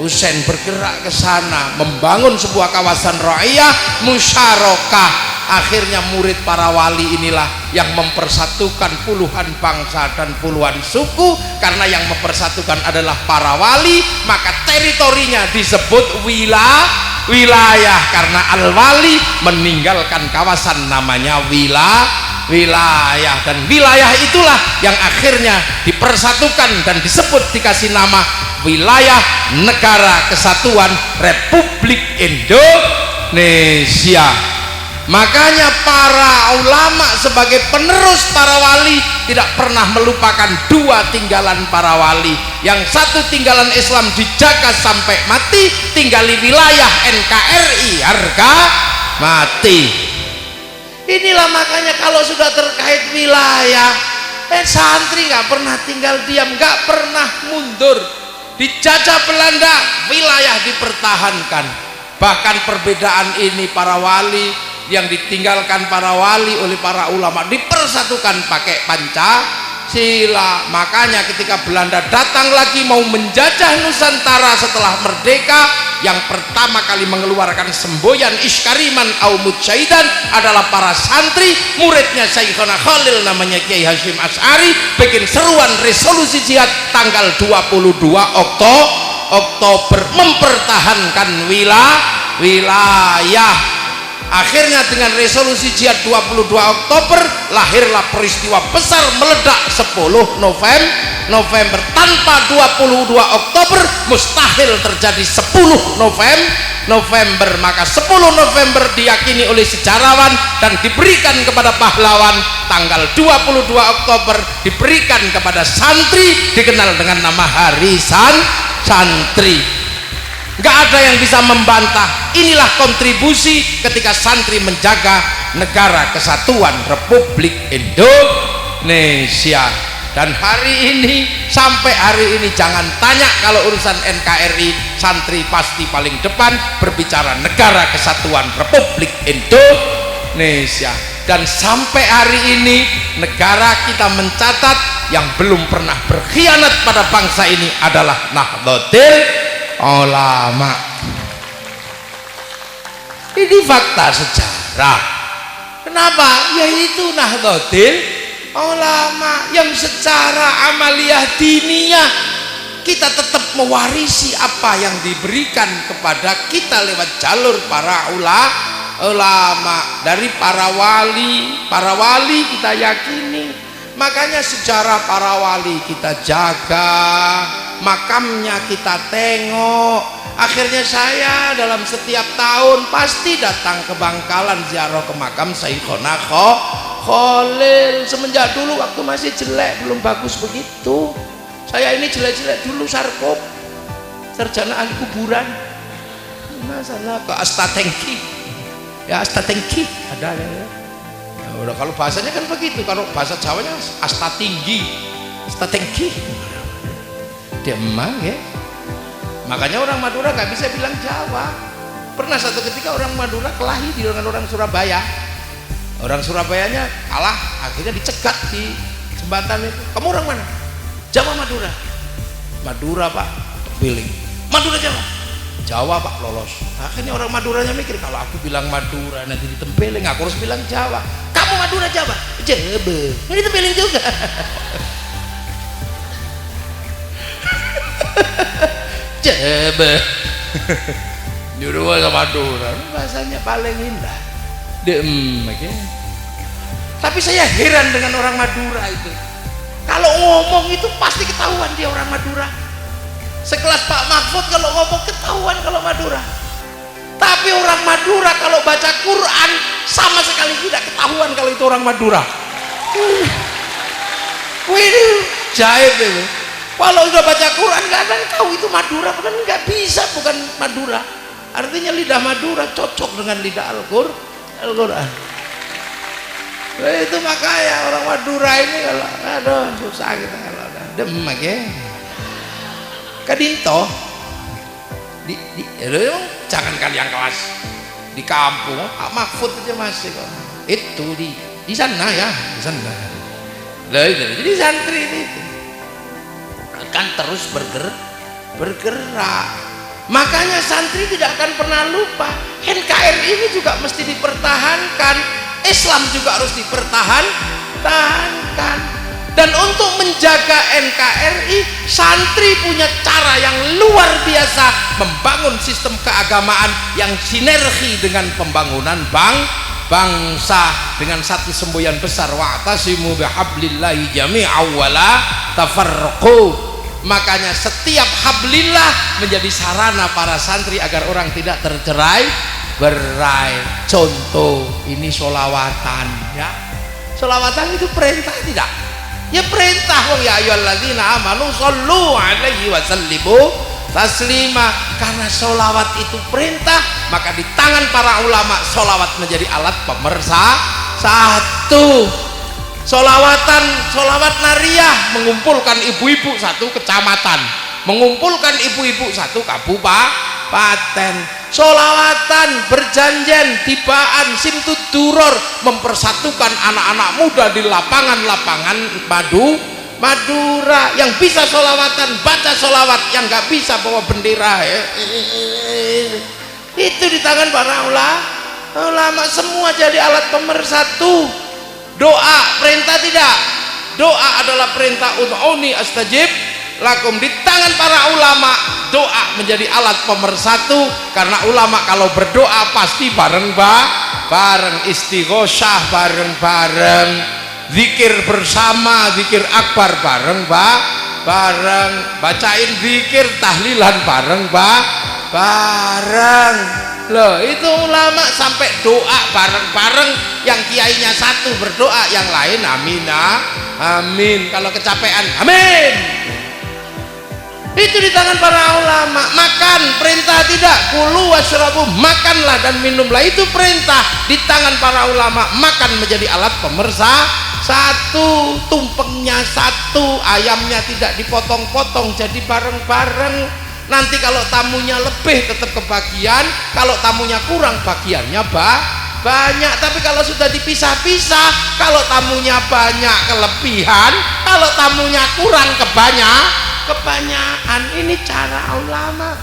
Husain, bergerak ke sana membangun sebuah kawasan ra'iyah musyarakah. Akhirnya murid para wali inilah yang mempersatukan puluhan bangsa dan puluhan suku. Karena yang mempersatukan adalah para wali, maka teritorinya disebut wilayah. Karena al-wali meninggalkan kawasan namanya wilayah, dan wilayah itulah yang akhirnya dipersatukan dan disebut, dikasih nama wilayah negara kesatuan Republik Indonesia. Makanya para ulama sebagai penerus para wali tidak pernah melupakan dua tinggalan para wali. Yang satu tinggalan Islam dijaga sampai mati, tinggali wilayah NKRI harga mati. Inilah makanya kalau sudah terkait wilayah, santri nggak pernah tinggal diam, nggak pernah mundur. Dijajah Belanda, wilayah dipertahankan. Bahkan perbedaan ini para wali yang ditinggalkan para wali oleh para ulama dipersatukan pakai Pancasila. Makanya ketika Belanda datang lagi mau menjajah Nusantara setelah merdeka, yang pertama kali mengeluarkan semboyan Iskariman au Mujaidan adalah para santri muridnya Syekhona Khalil namanya Kiai Hasyim Asy'ari, bikin seruan resolusi jihad tanggal 22 Oktober mempertahankan wilayah. Akhirnya dengan resolusi jihad 22 Oktober lahirlah peristiwa besar meledak 10 November. Tanpa 22 Oktober mustahil terjadi 10 November. Maka 10 November diyakini oleh sejarawan dan diberikan kepada pahlawan. Tanggal 22 Oktober diberikan kepada santri, dikenal dengan nama Hari Santri. Nggak ada yang bisa membantah. Inilah kontribusi ketika santri menjaga negara kesatuan Republik Indonesia. Dan hari ini, sampai hari ini jangan tanya kalau urusan NKRI, santri pasti paling depan berbicara negara kesatuan Republik Indonesia. Dan sampai hari ini negara kita mencatat yang belum pernah berkhianat pada bangsa ini adalah Nahdlatul Ulama. Ini fakta sejarah. Kenapa? Yaitu Nahdlatul ulama yang secara amaliyah diniyah kita tetap mewarisi apa yang diberikan kepada kita lewat jalur para ulama dari para wali kita yakini. Makanya sejarah para wali kita jaga, makamnya kita tengok. Akhirnya saya dalam setiap tahun pasti datang ke Bangkalan ziarah ke makam Syekhona Khalil. Semenjak dulu waktu masih jelek, belum bagus begitu. Saya ini jelek-jelek dulu, sarkop, sarjana ahli kuburan. Masalah ke Astatengki, ya Astatengki ada ya. Ya udah, kalau bahasanya kan begitu, kalau bahasa Jawanya Astatinggi, Astatengki. Demang ya. Makanya orang Madura gak bisa bilang Jawa. Pernah satu ketika orang Madura kelahi dengan orang Surabaya. Orang Surabayanya kalah, akhirnya dicegat di jembatan itu. Kamu orang mana? Jawa Madura. Madura Pak, terpilih. Madura Jawa. Jawa Pak, lolos. Akhirnya orang Maduranya mikir, kalau aku bilang Madura nanti ditempeling, aku harus bilang Jawa. Kamu Madura Jawa? Jawa. Ini ditempeling juga. Jawa. Nyuruh sama Madura, bahasanya paling indah. Okay. Tapi saya heran dengan orang Madura itu. Kalau ngomong itu pasti ketahuan dia orang Madura. Sekelas Pak Mahfud kalau ngomong ketahuan kalau Madura. Tapi orang Madura kalau baca Quran sama sekali tidak ketahuan kalau itu orang Madura. Ini jaib itu. Kalau udah baca Quran nggak akan tahu itu Madura, bukan nggak bisa, bukan Madura. Artinya lidah Madura cocok dengan lidah Al-Quran. Nah, itu makanya orang Madura ini kalau aduh susah kita kalau udah demek ya. Kadinto jangankan yang kelas di kampung, Pak Mahfud aja masih kok. Itu di sana ya, di sana. Lah itu jadi santri ini akan terus bergerak. Makanya santri tidak akan pernah lupa NKRI ini juga mesti dipertahankan, Islam juga harus dipertahankan. Dan untuk menjaga NKRI, santri punya cara yang luar biasa membangun sistem keagamaan yang sinergi dengan pembangunan bangsa dengan satu semboyan besar, wa'tasimu bihablillahi jami'an wa la tafarraqu. Makanya setiap hablillah menjadi sarana para santri agar orang tidak tercerai-berai. Contoh ini sholawatan ya. Sholawatan itu perintah tidak? Ya perintah, ya ayyuhalladzina amanu shollu alaihi wa sallimu taslima. Karena sholawat itu perintah, maka di tangan para ulama sholawat menjadi alat pemersatu. Sholawat nariyah mengumpulkan ibu-ibu satu kecamatan, mengumpulkan ibu-ibu satu kabupaten. Sholawatan berjanjian tibaan simtud duror mempersatukan anak-anak muda di lapangan-lapangan Madura. Yang bisa sholawatan baca sholawat, yang nggak bisa bawa bendera ya. Itu di tangan para ulama semua jadi alat pemersatu. Doa perintah tidak? Doa adalah perintah, ud'uni astajib lakum. Di tangan para ulama doa menjadi alat pemersatu, karena ulama kalau berdoa pasti bareng istighosyah bareng, zikir bersama, zikir akbar bareng, bacain zikir tahlilan bareng. Loh, itu ulama sampai doa bareng-bareng, yang kiainya satu berdoa, yang lain amin. Kalau kecapean amin. Itu di tangan para ulama. Makan perintah tidak? Kulu washrabu, makanlah dan minumlah, itu perintah. Di tangan para ulama makan menjadi alat pemersatu. Tumpengnya satu, ayamnya tidak dipotong-potong, jadi bareng-bareng. Nanti kalau tamunya lebih tetap kebagian, kalau tamunya kurang bagiannya banyak. Tapi kalau sudah dipisah-pisah, kalau tamunya banyak kelebihan, kalau tamunya kurang kebanyakan. Ini cara ulama.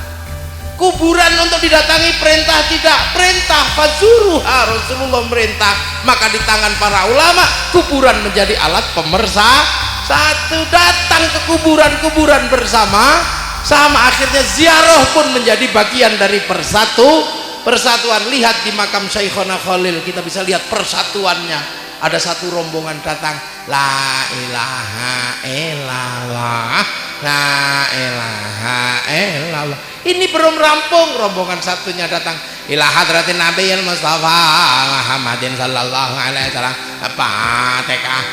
Kuburan untuk didatangi perintah tidak? Perintah. Fazuruha, Rasulullah merintah. Maka di tangan para ulama kuburan menjadi alat pemersatu. Datang ke kuburan-kuburan bersama sama, akhirnya ziarah pun menjadi bagian dari persatuan. Lihat di makam Syekhona Khalil, kita bisa lihat persatuannya. Ada satu rombongan datang, la ilaha illallah, la ilaha illallah. Ini belum rampung, rombongan satunya datang, ila hadratin nabiyil mustafa Muhammadin sallallahu alaihi wasallam, Fatihah.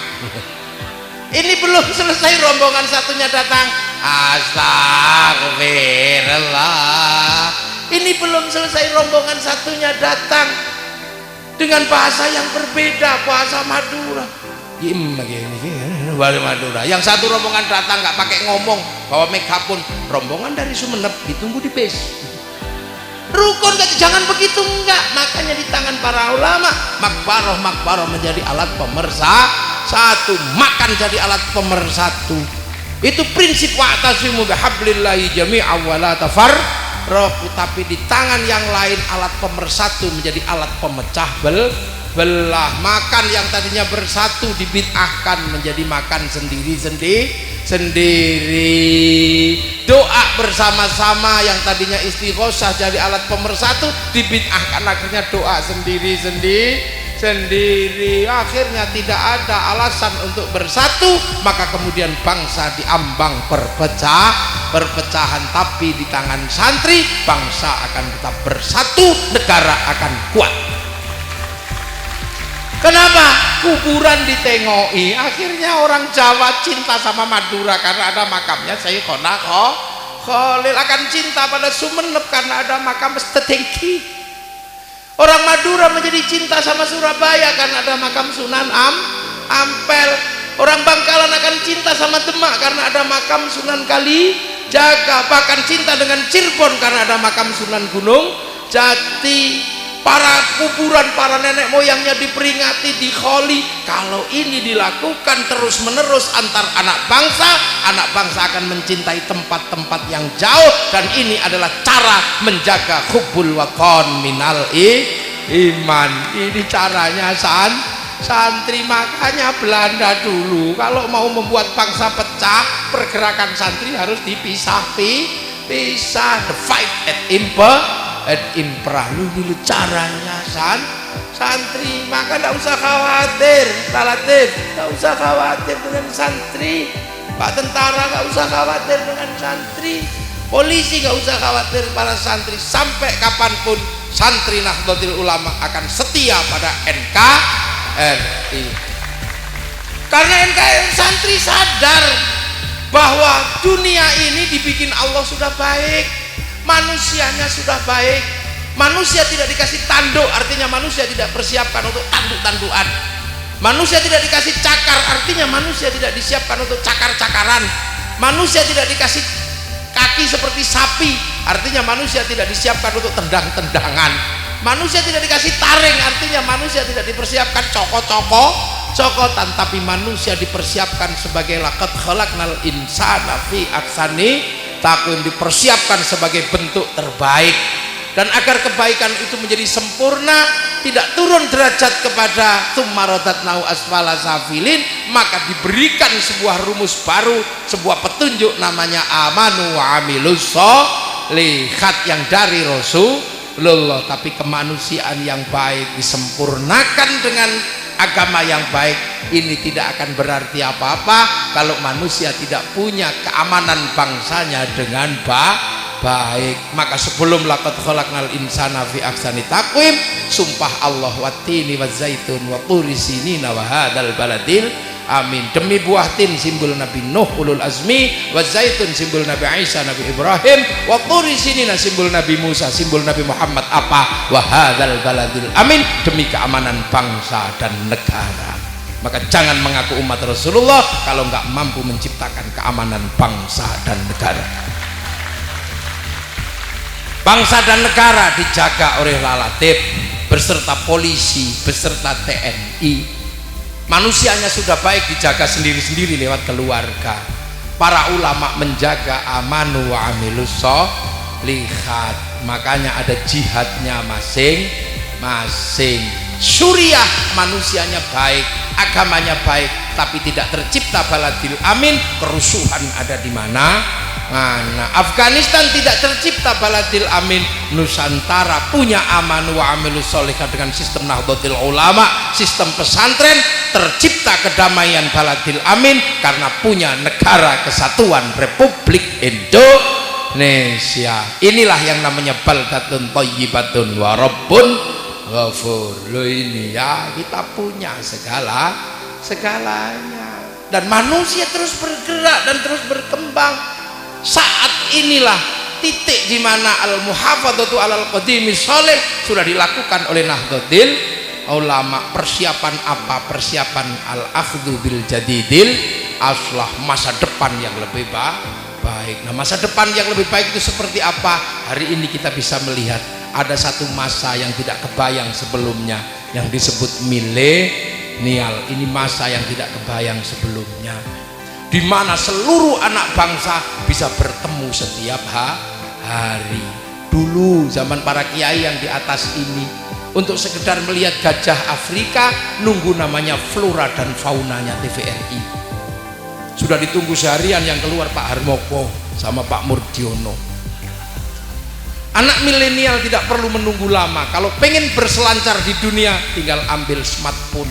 Ini belum selesai, rombongan satunya datang, astagfirullah. Ini belum selesai, rombongan satunya datang dengan bahasa yang berbeda, bahasa Madura. Balik Madura. Yang satu rombongan datang nggak pakai ngomong, bawa megapun, rombongan dari Sumeneb, ditunggu di bis. Rukun gak, jangan begitu, enggak. Makanya di tangan para ulama makbaroh menjadi alat pemersatu, makan jadi alat pemersatu. Itu prinsip wa'tasimu bihablillahi jami'an wa la tafarraqu. Tapi di tangan yang lain alat pemersatu menjadi alat pemecah belah. Makan yang tadinya bersatu dibid'ahkan menjadi makan sendiri. Doa bersama-sama yang tadinya istighosah jadi alat pemersatu dibid'ahkan, akhirnya doa sendiri. Akhirnya tidak ada alasan untuk bersatu, maka kemudian bangsa diambang perpecahan. Tapi di tangan santri bangsa akan tetap bersatu, negara akan kuat. Kenapa? Kuburan ditengoki, akhirnya orang Jawa cinta sama Madura karena ada makamnya Syekhona Khalil, akan cinta pada Sumeneb karena ada makam Setengki. Orang Madura menjadi cinta sama Surabaya karena ada makam Sunan Ampel. Orang Bangkalan akan cinta sama Demak karena ada makam Sunan Kalijaga. Bahkan cinta dengan Cirebon karena ada makam Sunan Gunung Jati. Para kuburan para nenek moyangnya diperingati, dikholi. Kalau ini dilakukan terus menerus antar anak bangsa akan mencintai tempat-tempat yang jauh, dan ini adalah cara menjaga hubbul waqon minal iman. Ini caranya santri. Makanya Belanda dulu kalau mau membuat bangsa pecah, pergerakan santri harus dipisah. The fight at impera dulu caranya santri. Maka tidak usah khawatir, tidak usah khawatir dengan santri. Pak tentara nggak usah khawatir dengan santri, polisi nggak usah khawatir para santri. Sampai kapanpun santri Nahdlatul Ulama akan setia pada NKRI, karena NKRI santri sadar bahwa dunia ini dibikin Allah sudah baik, manusianya sudah baik. Manusia tidak dikasih tanduk, artinya manusia tidak persiapkan untuk tanduk-tandukan. Manusia tidak dikasih cakar, artinya manusia tidak disiapkan untuk cakar-cakaran. Manusia tidak dikasih kaki seperti sapi, artinya manusia tidak disiapkan untuk tendang-tendangan. Manusia tidak dikasih taring, artinya manusia tidak dipersiapkan cokotan. Tapi manusia dipersiapkan sebagai laqad khalaqnal insana fi ahsani taqwim, dipersiapkan sebagai bentuk terbaik. Dan agar kebaikan itu menjadi sempurna, tidak turun derajat kepada tsummaradadnahu asfala safilin, maka diberikan sebuah rumus baru, sebuah petunjuk namanya amanu wa amilus sholihat yang dari Rasulullah. Tapi kemanusiaan yang baik disempurnakan dengan agama yang baik. Ini tidak akan berarti apa-apa kalau manusia tidak punya keamanan bangsanya dengan baik. Maka sebelum laqad khalaqnal insana fi ahsani taqwim, sumpah Allah wattini wazaitun wa turi sinina wa hadzal baladil amin. Demi buah tin simbol Nabi Nuh ulul azmi, wazaitun simbol Nabi Isa Nabi Ibrahim, wa turi sinina simbol Nabi Musa, simbol Nabi Muhammad apa? Wa hadzal baladil amin, demi keamanan bangsa dan negara. Maka jangan mengaku umat Rasulullah kalau nggak mampu menciptakan keamanan bangsa dan negara. Bangsa dan negara dijaga oleh Lalatip beserta polisi, beserta TNI. Manusianya sudah baik, dijaga sendiri-sendiri lewat keluarga. Para ulama menjaga amanu wa amilus lihat. Makanya ada jihadnya masing-masing. Suriah manusianya baik, agamanya baik, tapi tidak tercipta baladil amin. Kerusuhan ada di mana? Afghanistan tidak tercipta baladil amin. Nusantara punya aman wa amilus sholihah dengan sistem Nahdlatul Ulama, sistem pesantren, tercipta kedamaian baladil amin karena punya negara kesatuan Republik Indonesia. Inilah yang namanya baldatun thayyibatun wa rabbun ghafur. Loh ini ya, kita punya segalanya, dan manusia terus bergerak dan terus berkembang. Saat inilah titik di mana al-muhafadzatu alal qadimi sholih sudah dilakukan oleh Nahdlatul Ulama. Persiapan apa? Persiapan al-akhdhu bil jadidil aslah, masa depan yang lebih baik. Nah, masa depan yang lebih baik itu seperti apa? Hari ini kita bisa melihat ada satu masa yang tidak kebayang sebelumnya yang disebut milenial. Ini masa yang tidak kebayang sebelumnya, di mana seluruh anak bangsa bisa bertemu setiap hari. Dulu zaman para kiai yang di atas ini, untuk sekedar melihat gajah Afrika nunggu namanya flora dan faunanya TVRI. Sudah ditunggu seharian yang keluar Pak Harmoko sama Pak Murdiono. Anak milenial tidak perlu menunggu lama. Kalau pengen berselancar di dunia, tinggal ambil smartphone,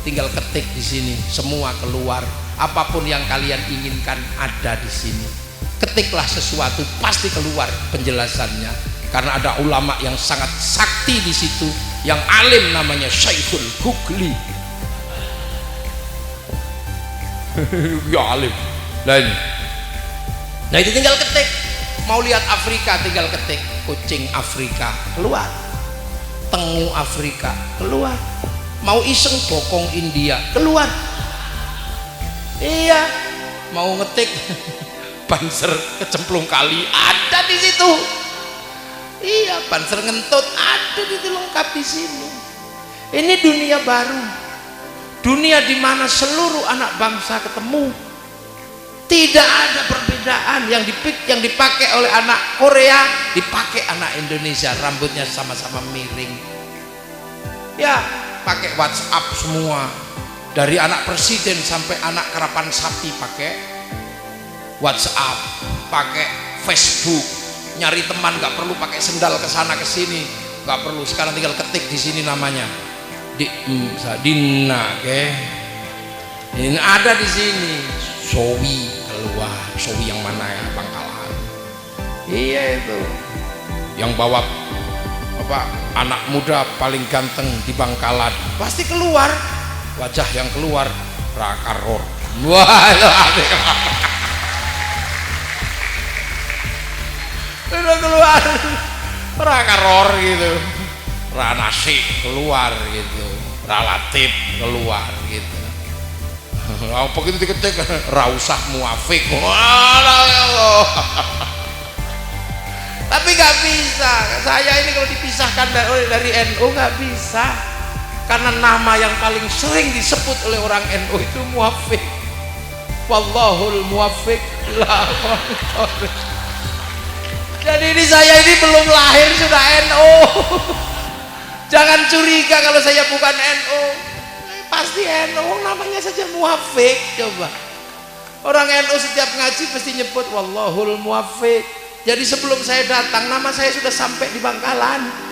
tinggal ketik di sini, semua keluar. Apapun yang kalian inginkan ada di sini. Ketiklah sesuatu, pasti keluar penjelasannya. Karena ada ulama yang sangat sakti di situ, yang alim namanya Syekhul Kukli. Ya alim. Nah itu tinggal ketik. Mau lihat Afrika tinggal ketik, kucing Afrika keluar, tengu Afrika keluar. Mau iseng bokong India keluar. Iya, mau ngetik banser kecemplung kali ada di situ. Iya, banser ngentut ada di situ, lengkap di sini. Ini dunia baru, dunia di mana seluruh anak bangsa ketemu. Tidak ada perbedaan. Yang dipakai oleh anak Korea dipakai anak Indonesia, rambutnya sama-sama miring. Ya, pakai WhatsApp semua. Dari anak presiden sampai anak kerapan sapi pakai WhatsApp, pakai Facebook. Nyari teman nggak perlu pakai sendal ke sana ke sini, nggak perlu. Sekarang tinggal ketik di sini namanya. Dina, ini ada di sini. Sowi keluar, Sowi yang mana ya, Bangkalan. Iya itu. Yang bawa apa? Anak muda paling ganteng di Bangkalan. Pasti keluar. Wajah yang keluar Rakaror. Wah, udah keluar Rakaror gitu, Ranasi keluar gitu, Relatif keluar gitu. Apa gitu diketik Rausah Muafik. Wah, tapi nggak bisa. Saya ini kalau dipisahkan dari NU nggak bisa. Karena nama yang paling sering disebut oleh orang NU itu Muafik. Wallahul muwaffiq. Jadi ini saya ini belum lahir sudah NU. Jangan curiga kalau saya bukan NU. Pasti NU, namanya saja Muafik. Coba orang NU setiap ngaji pasti nyebut Wallahul muwaffiq. Jadi sebelum saya datang nama saya sudah sampai di Bangkalan.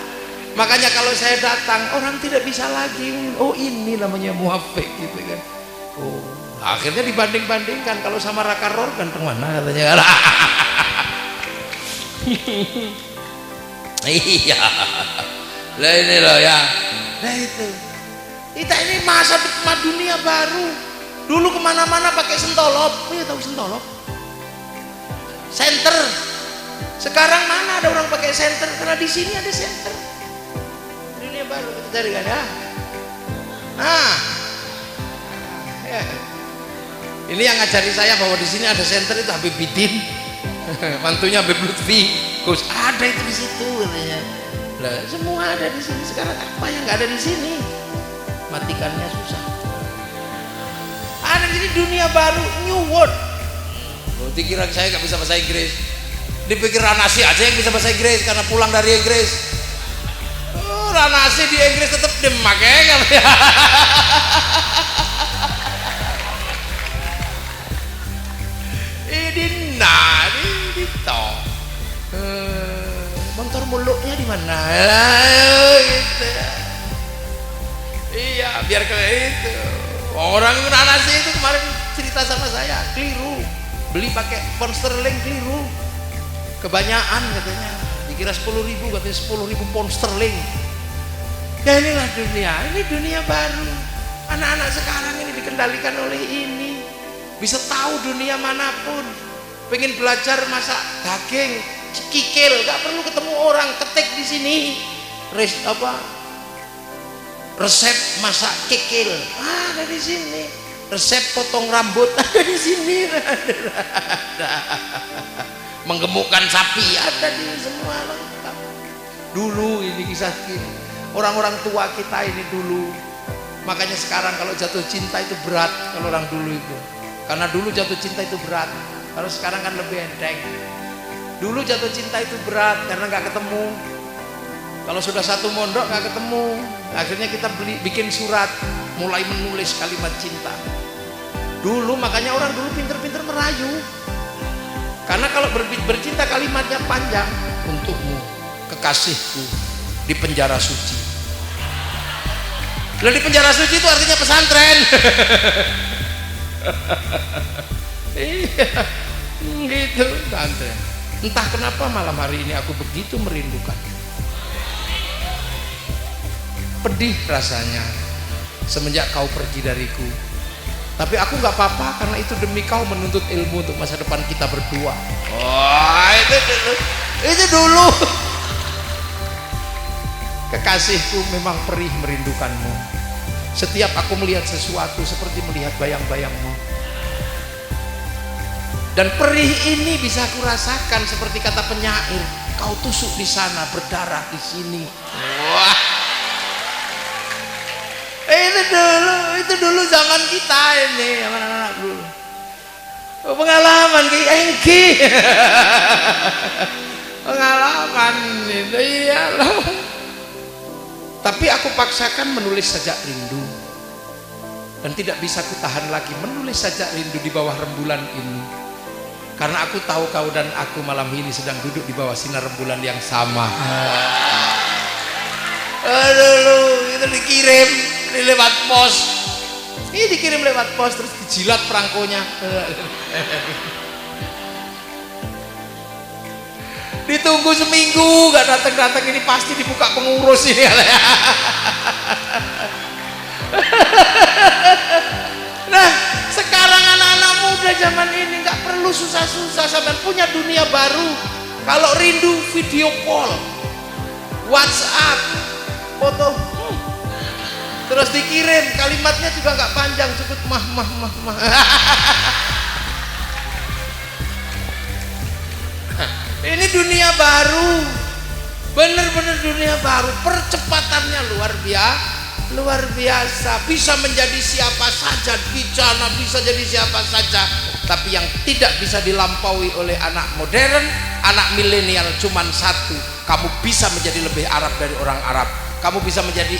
Makanya kalau saya datang orang tidak bisa lagi, oh ini namanya Muafik gitu kan. Oh, akhirnya dibanding-bandingkan, kalau sama Rakaror ganteng mana katanya. Iya. Lah ini loh ya. Nah itu. Kita ini masa depan dunia baru. Dulu kemana-mana pakai sentolop. Iya tahu sentolop? Senter. Sekarang mana ada orang pakai senter? Karena di sini ada senter. Dunia baru kita cari kan ya. Nah, ya. Ini yang ngajari saya bahwa di sini ada senter itu Habib Bidin, mantunya Habib Lutfi. Gus ada itu di situ katanya. Lah semua ada di sini. Sekarang apa yang nggak ada di sini? Matikannya susah. Ada di sini dunia baru, new world. Dikira saya nggak bisa bahasa Inggris. Dipikir Ranasi aja yang bisa bahasa Inggris karena pulang dari Inggris. Oh, Ranasi di Inggris tetap demak ya. Ini toh. Motor muluknya di mana? Gitu. Iya, biar kayak itu. Orang Ranasi itu kemarin cerita sama saya, keliru. Beli pakai pound sterling keliru. Kebanyakan katanya, dikira 10.000, katanya 10.000 pound sterling. Ya inilah dunia, ini dunia baru. Anak-anak sekarang ini dikendalikan oleh ini. Bisa tahu dunia manapun. Pengen belajar masak daging, kikil, gak perlu ketemu orang, ketik di sini. Resep masak kikil, ada di sini. Resep potong rambut ada di sini. Menggemukkan sapi ada di semua lengkap. Dulu ini kisah orang-orang tua kita ini dulu. Makanya sekarang kalau jatuh cinta itu berat kalau orang dulu itu. Karena dulu jatuh cinta itu berat. Kalau sekarang kan lebih enteng. Dulu jatuh cinta itu berat karena nggak ketemu. Kalau sudah satu mondok nggak ketemu, akhirnya kita bikin surat, mulai menulis kalimat cinta. Dulu makanya orang dulu pinter-pinter merayu. Karena kalau bercinta kalimatnya panjang, untukmu, kekasihku, di penjara suci. Lalu di penjara suci itu artinya pesantren. Iya, gitu pesantren. Entah kenapa malam hari ini aku begitu merindukan. Pedih rasanya semenjak kau pergi dariku. Tapi aku nggak apa-apa karena itu demi kau menuntut ilmu untuk masa depan kita berdua. Wah, itu dulu. Kekasihku memang perih merindukanmu. Setiap aku melihat sesuatu seperti melihat bayang-bayangmu. Dan perih ini bisa aku rasakan seperti kata penyair. Kau tusuk di sana, berdarah di sini. Wah. Itu dulu zaman kita ini, anak-anak dulu. Pengalaman kayak Engki. Pengalaman itu iyalah. Tapi aku paksakan menulis sajak rindu. Dan tidak bisa kutahan lagi menulis sajak rindu di bawah rembulan ini. Karena aku tahu kau dan aku malam ini sedang duduk di bawah sinar rembulan yang sama. Aduh, itu dikirim lewat pos. Ini dikirim lewat pos terus dijilat perangkonya. Ditunggu seminggu gak datang-datang, ini pasti dibuka pengurus ini. Nah, sekarang anak-anak muda zaman ini nggak perlu susah-susah, sampai punya dunia baru. Kalau rindu video call, WhatsApp, foto, terus dikirim, kalimatnya juga nggak panjang, cukup mah. Ini dunia baru, bener-bener dunia baru, percepatannya luar biasa, bisa menjadi siapa saja di sana, bisa jadi siapa saja. Tapi yang tidak bisa dilampaui oleh anak modern, anak milenial cuman satu, kamu bisa menjadi lebih Arab dari orang Arab, kamu bisa menjadi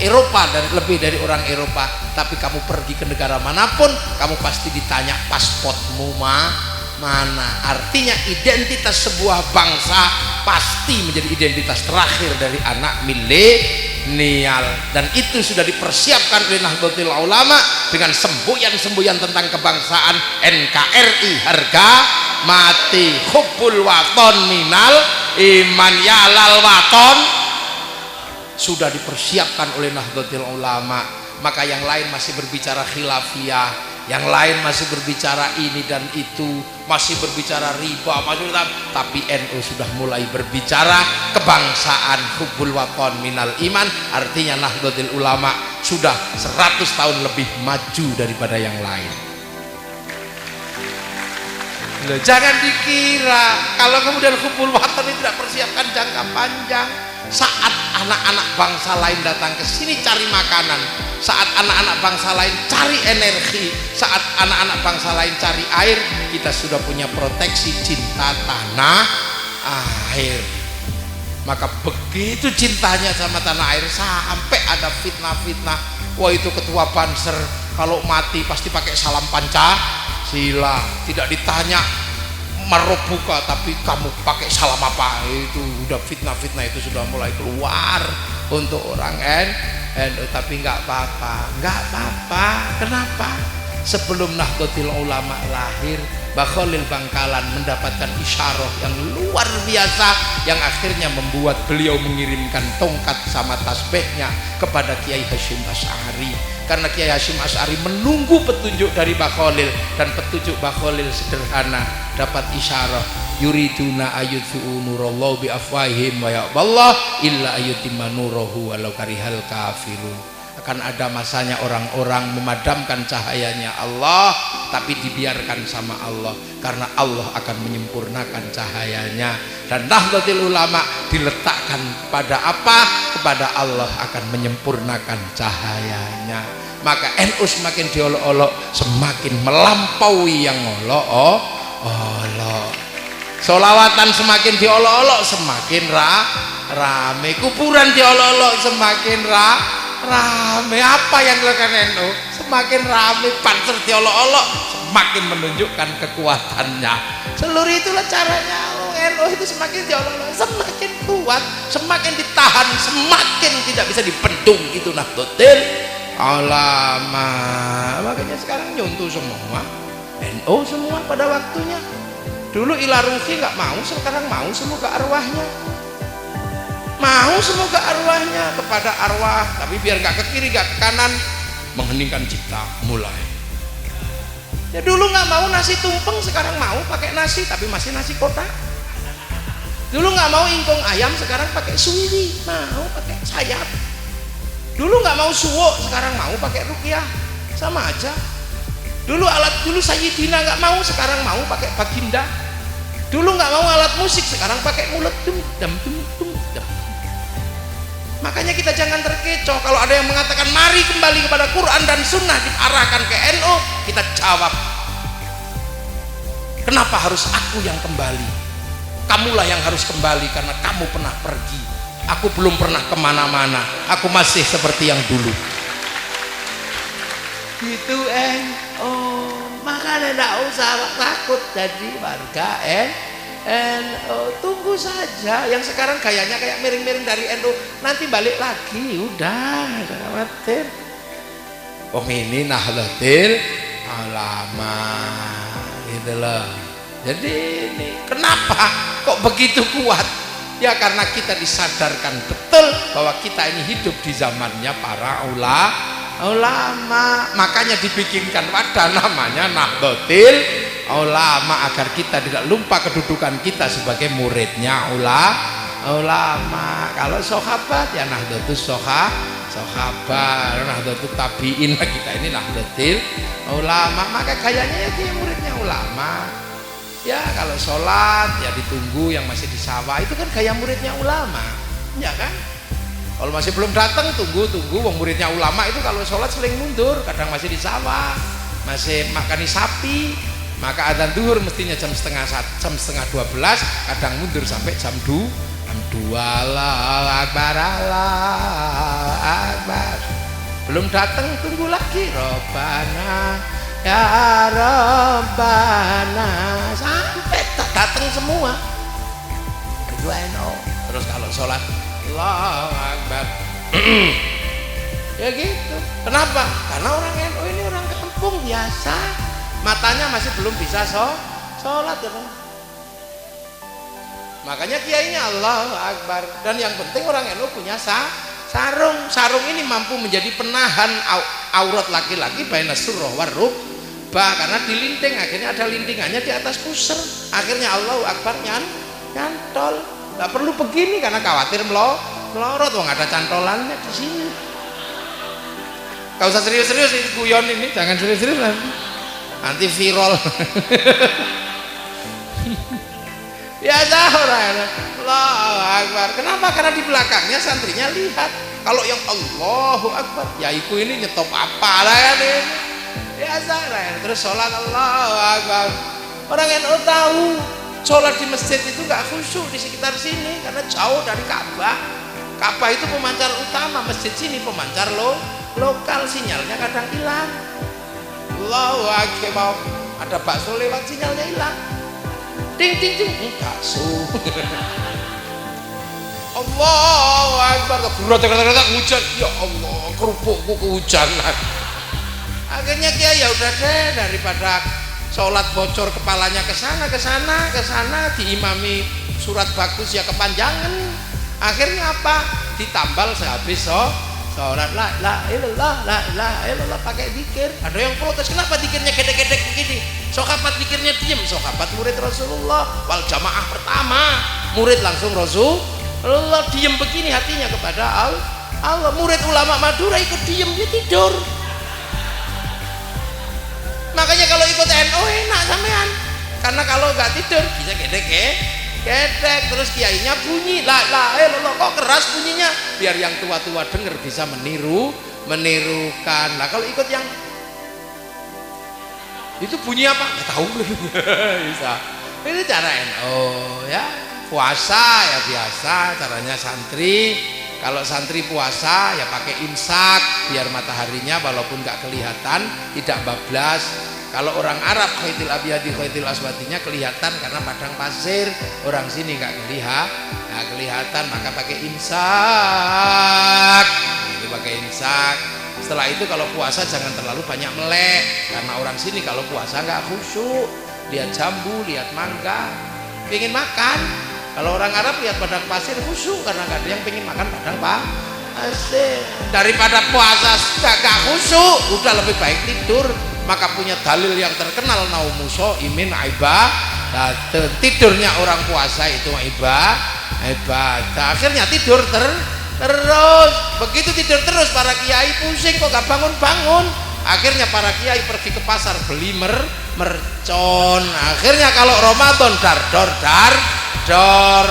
Eropa lebih dari orang Eropa. Tapi kamu pergi ke negara manapun, kamu pasti ditanya pasportmu mana. Artinya identitas sebuah bangsa pasti menjadi identitas terakhir dari anak milenial, dan itu sudah dipersiapkan oleh Nahdlatul Ulama dengan semboyan-semboyan tentang kebangsaan. NKRI harga mati, hubbul waton minal iman, yalal waton sudah dipersiapkan oleh Nahdlatul Ulama. Maka yang lain masih berbicara khilafiyah, yang lain masih berbicara ini dan itu, masih berbicara riba, tapi NU sudah mulai berbicara kebangsaan, hubbul waton minal iman. Artinya Nahdlatul Ulama sudah 100 tahun lebih maju daripada yang lain. Loh, jangan dikira kalau kemudian hubbul waton ini tidak persiapkan jangka panjang. Saat anak-anak bangsa lain datang ke sini cari makanan, saat anak-anak bangsa lain cari energi, saat anak-anak bangsa lain cari air, kita sudah punya proteksi cinta tanah air. Maka begitu cintanya sama tanah air sampai ada fitnah-fitnah. Wah, itu ketua Banser kalau mati pasti pakai salam Pancasila, tidak ditanya marobuka tapi kamu pakai salam apa. Itu udah fitnah-fitnah itu sudah mulai keluar untuk orang NU. Tapi nggak apa-apa. Kenapa? Sebelum Nahdlatul Ulama lahir, Mbah Khalil Bangkalan mendapatkan isyarah yang luar biasa yang akhirnya membuat beliau mengirimkan tongkat sama tasbihnya kepada Kiai Hasyim Asy'ari, karena Kiai Hasyim Asy'ari menunggu petunjuk dari Mbah Khalil, dan petunjuk Mbah Khalil sederhana, dapat isyarah yuriduna ayyudfi'u nurallahu bi afwahihim wa ya'ballah illa ayyutimma nurahu walau karihal kafirun. Akan ada masanya orang-orang memadamkan cahayanya Allah, tapi dibiarkan sama Allah, karena Allah akan menyempurnakan cahayanya. Dan Nahdlatul Ulama diletakkan pada apa? Kepada Allah akan menyempurnakan cahayanya. Maka NU semakin diolok-olok semakin melampaui yang olok. Solawatan semakin diolok-olok semakin rame. Kuburan diolok-olok semakin rame. Apa yang dilakukan NU? Semakin rame. Banser diolok-olok semakin menunjukkan kekuatannya. Seluruh itulah caranya. NU itu semakin diolok-olok semakin kuat, semakin ditahan, semakin tidak bisa dibendung. Itu Nahdlatul Ulama. Makanya sekarang nyuntuh semua NU semua pada waktunya. Dulu Ila Ruhi nggak mau, sekarang mau. Semoga arwahnya mau, semoga arwahnya kepada arwah, tapi biar nggak ke kiri nggak ke kanan, mengheningkan cipta mulai. Ya dulu nggak mau nasi tumpeng, sekarang mau pakai nasi tapi masih nasi kotak. Dulu nggak mau ingkung ayam, sekarang pakai suwiri, mau pakai sayap. Dulu nggak mau suwo, sekarang mau pakai ruqyah, sama aja. Dulu Sayyidina nggak mau, sekarang mau pakai baginda. Dulu nggak mau alat musik, sekarang pakai mulut dum. Makanya kita jangan terkecoh kalau ada yang mengatakan mari kembali kepada Quran dan Sunnah diarahkan ke NU, kita jawab, kenapa harus aku yang kembali? Kamulah yang harus kembali karena kamu pernah pergi. Aku belum pernah kemana-mana, aku masih seperti yang dulu. Gitu makanya tidak usah takut jadi warga tunggu saja. Yang sekarang gayanya kayak miring-miring dari NU, nanti balik lagi, udah jangan khawatir. Ini Nahdlatul Ulama gitu loh. Jadi ini kenapa kok begitu kuat? Ya karena kita disadarkan betul bahwa kita ini hidup di zamannya para ulama. Makanya dibikinkan wadah namanya Nahdlatul Ulama, agar kita tidak lupa kedudukan kita sebagai muridnya ulama. Kalau sahabat ya Nahdlatul sahabat, Nahdlatul tabiin, kita ini Nahdlatul Ulama. Maka gayanya ya dia muridnya ulama. Ya kalau sholat ya ditunggu yang masih di sawah, itu kan gaya muridnya ulama, ya kan? Kalau masih belum datang tunggu wong muridnya ulama itu kalau sholat seling mundur, kadang masih di sawah, masih makani sapi. Maka adzan duhur mestinya jam setengah 12, kadang mundur sampai jam 2. Allahu Akbar, Allahu Akbar. Belum datang tunggu lagi, Robbana ya Robbana, sampai datang semua. Kedua terus kalau sholat Allahu Akbar. Ya gitu. Kenapa? Karena orang NU ini orang kampung biasa, matanya masih belum bisa sholat ya kan? Makanya kiainya Allahu Akbar. Dan yang penting orang NU punya sarung ini mampu menjadi penahan aurat laki-laki baina surah warrukbah, karena dilinting, akhirnya ada lintingannya di atas pusar, akhirnya Allahu Akbar nyantol. Nggak perlu begini karena khawatir melorot, wong ada cantolannya di sini. Gak usah serius-serius ini guyon ini, jangan serius-serius nanti viral. Biasa orang Allahu Akbar. Kenapa? Karena di belakangnya santrinya lihat. Kalau yang Allahu Akbar, yaiku ini nyetop apa lah kan ini. Biasa lah. Terus sholat Allahu Akbar. Orang NU tahu sholat di masjid itu nggak khusyuk di sekitar sini karena jauh dari Ka'bah. Ka'bah itu pemancar utama, masjid sini pemancar lokal, sinyalnya kadang hilang. Allahu Akbar, ada bakso lewat sinyalnya hilang. Ding ding ding, bakso. Allahu Akbar, gertak hujan, ya Allah, kerupukku kehujanan. Akhirnya Kiai ya udah deh, daripada sholat bocor kepalanya ke sana diimami surat bagus ya kepanjangan. Akhirnya apa? Ditambal sehabis sholat la ilallah pakai zikir. Ada yang protes, kenapa zikirnya gedek-gedek begini? Sahabat zikirnya diem. Sahabat murid Rasulullah wal jamaah pertama, murid langsung Rasulullah diem begini hatinya kepada Allah. Murid ulama Madura ikut diem, dia tidur. Makanya kalau ikut NU enak sampean, karena kalau nggak tidur bisa gedek terus kiainya bunyi la ilallah, kok keras bunyinya, biar yang tua-tua dengar bisa menirukan. Nah kalau ikut yang itu bunyi apa nggak tahu bisa. Ini cara NU ya. Puasa ya biasa caranya santri. Kalau santri puasa ya pakai imsak biar mataharinya walaupun nggak kelihatan tidak bablas. Kalau orang Arab khaitil abyadi khaitil aswadinya kelihatan karena padang pasir. Orang sini nggak kelihatan, maka pakai imsak. Itu pakai imsak. Setelah itu kalau puasa jangan terlalu banyak melek, karena orang sini kalau puasa nggak khusyuk. Lihat jambu, lihat mangga, pengen makan. Kalau orang Arab lihat padang pasir khusyuk karena nggak ada yang pengen makan padang pasir. Daripada puasa gak khusyuk, udah lebih baik tidur. Maka punya dalil yang terkenal, naumuso imin ibadah. Tidurnya orang puasa itu ibadah. Akhirnya tidur terus. Begitu tidur terus para kiai pusing kok gak bangun-bangun. Akhirnya para kiai pergi ke pasar beli mercon. Akhirnya kalau Ramadan dar,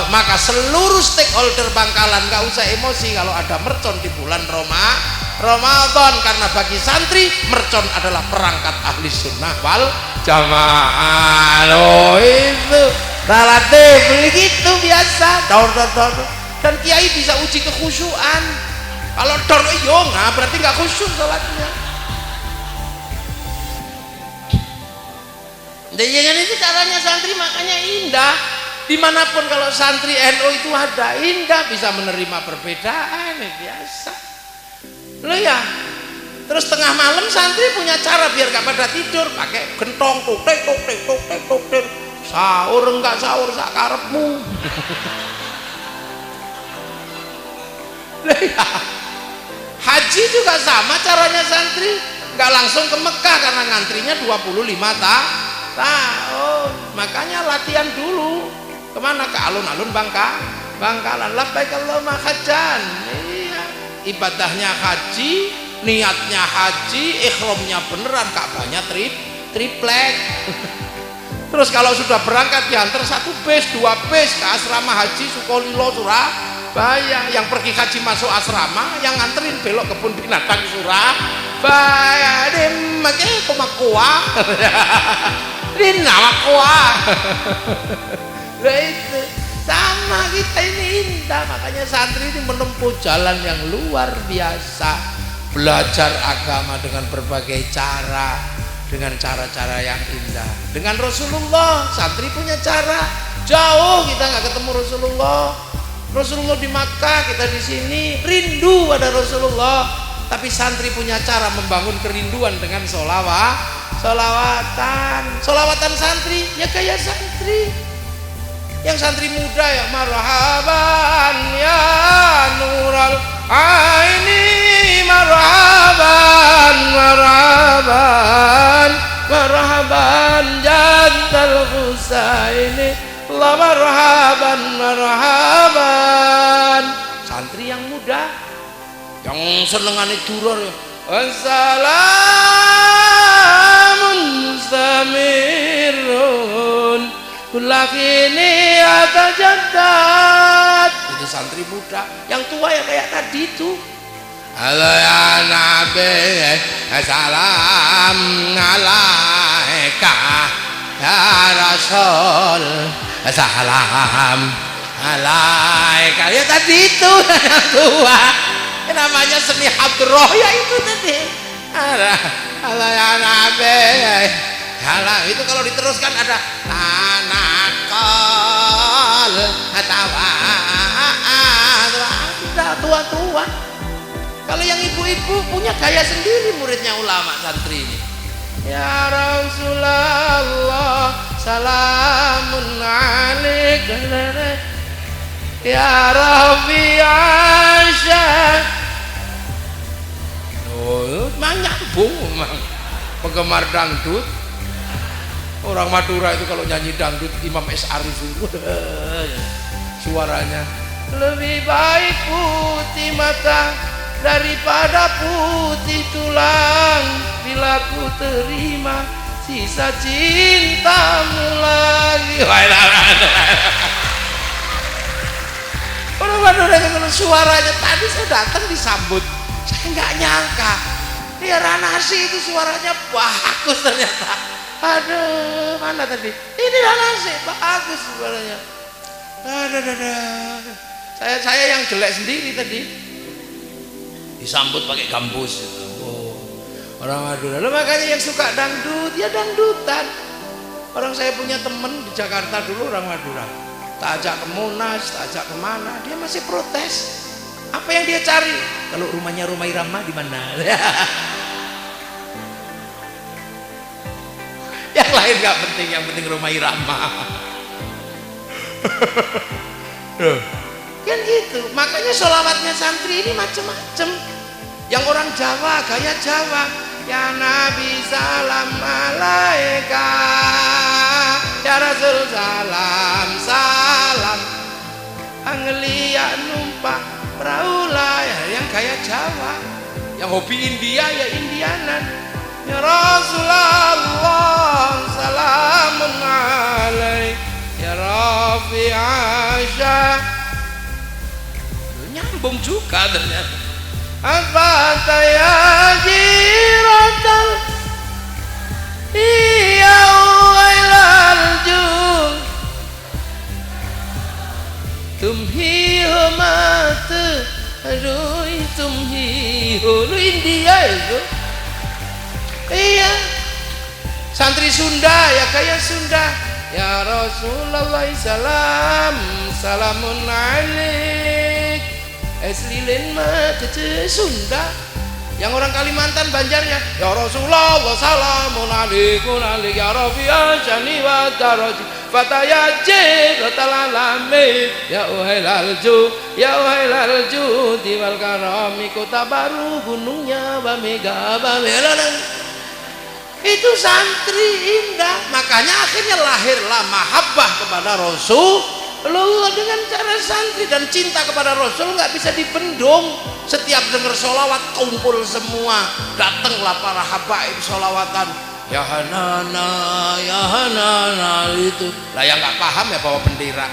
maka seluruh stakeholder Bangkalan gak usah emosi kalau ada mercon di bulan Ramadan, karena bagi santri mercon adalah perangkat ahli sunnah wal jamaah. Itu relatif begitu biasa dor. Dan kiai bisa uji kekhusyuan. Kalau dor berarti gak khusyuk sholatnya. Jangan itu caranya santri, makanya indah. Dimanapun kalau santri NU itu ada, indah, bisa menerima perbedaan, biasa. Lo ya, terus tengah malam santri punya cara biar gak pada tidur, pakai gentong, tuk tek, sahur enggak sahur sakarepmu. Ya, haji juga sama caranya santri, nggak langsung ke Mekah karena ngantrinya 25 tahun, makanya latihan dulu. Kemana? Ke alun-alun Bangkalan. Labbaik Allahumma hajjan. Iya, ibadahnya haji, niatnya haji, ihramnya beneran, Ka'bahnya triplek. Terus kalau sudah berangkat diantar 1 bis, 2 bis ke asrama haji Sukolilo Surabaya. Yang pergi haji masuk asrama, yang nganterin belok kebun binatang Surabaya. Makanya kumakuah. Ini nama kuah. Itu sama kita ini indah, makanya santri ini menempuh jalan yang luar biasa, belajar agama dengan berbagai cara, dengan cara-cara yang indah. Dengan Rasulullah, santri punya cara. Jauh kita nggak ketemu Rasulullah di Makkah, kita di sini rindu pada Rasulullah, tapi santri punya cara membangun kerinduan dengan solawatan santri ya kayak santri. Yang santri muda ya marhaban ya nural aini, marhaban jantal husaini, la marhaban. Santri yang muda yang senengane duror ya assalamun samirun kulakini atajaddad. Itu santri muda. Yang tua ya kayak tadi itu. Halo ya Nabi, salam alaika ya Rasul, salam alaika. Ya tadi itu yang tua, namanya seni hadroh ya itu tadi. Allah ya Nabi. Kalau itu kalau diteruskan ada tanakal atau ada tua-tua. Kalau yang ibu-ibu punya gaya sendiri muridnya ulama santri ini. Ya Rasulullah salamun alaika ya Rabbi Aisyah. Oh, nyambung memang penggemar dangdut. Orang Madura itu kalau nyanyi dangdut Imam S. Arif itu suaranya lebih baik putih mata daripada putih tulang, bila ku terima sisa cintamu lagi. Orang Madura itu suaranya tadi saya datang disambut, saya nggak nyangka ya Ranasi itu suaranya bagus ternyata. Aduh, mana tadi? Ini Ranasi bagus suaranya. Saya yang jelek sendiri tadi disambut pakai gambus. Oh, orang Madura. Makanya yang suka dangdut ya dangdutan. Orang saya punya temen di Jakarta dulu orang Madura. Tak ajak ke Monas, tak ajak kemana, dia masih protes. Apa yang dia cari? Kalau rumahnya Rhoma Irama di mana? Yang lain nggak penting, yang penting Rhoma Irama. Kan gitu. Makanya sholawatnya santri ini macam-macam. Yang orang Jawa gaya Jawa, ya Nabi salam alaika, ya Rasul salam salam, anglia numpak peraula, ya yang gaya Jawa. Yang hobi India ya Indianan, ya Rasulullah salamun alaik ya Rafi Aisyah. Nyambung juga ternyata. Afata ya jiratal iya wailal jud tumhi humat aduh tumhi hulu India itu. Iya santri Sunda ya kayak Sunda, ya Rasulullah salam salamun alaik eslilin mah kece Sunda. Yang orang Kalimantan Banjarnya ya Rasulullah salamun alaikum alaik ya Rabbi asyani wa daraji fatayajib ratalalamin ya uhailal ju diwal karami kota baru gunungnya bamega. Itu santri indah. Makanya akhirnya lahirlah mahabbah kepada Rasulullah dengan cara santri, dan cinta kepada Rasul nggak bisa dibendung. Setiap dengar sholawat kumpul semua, datanglah para habaib sholawatan ya Hanana itu lah. Yang nggak paham ya bawa bendera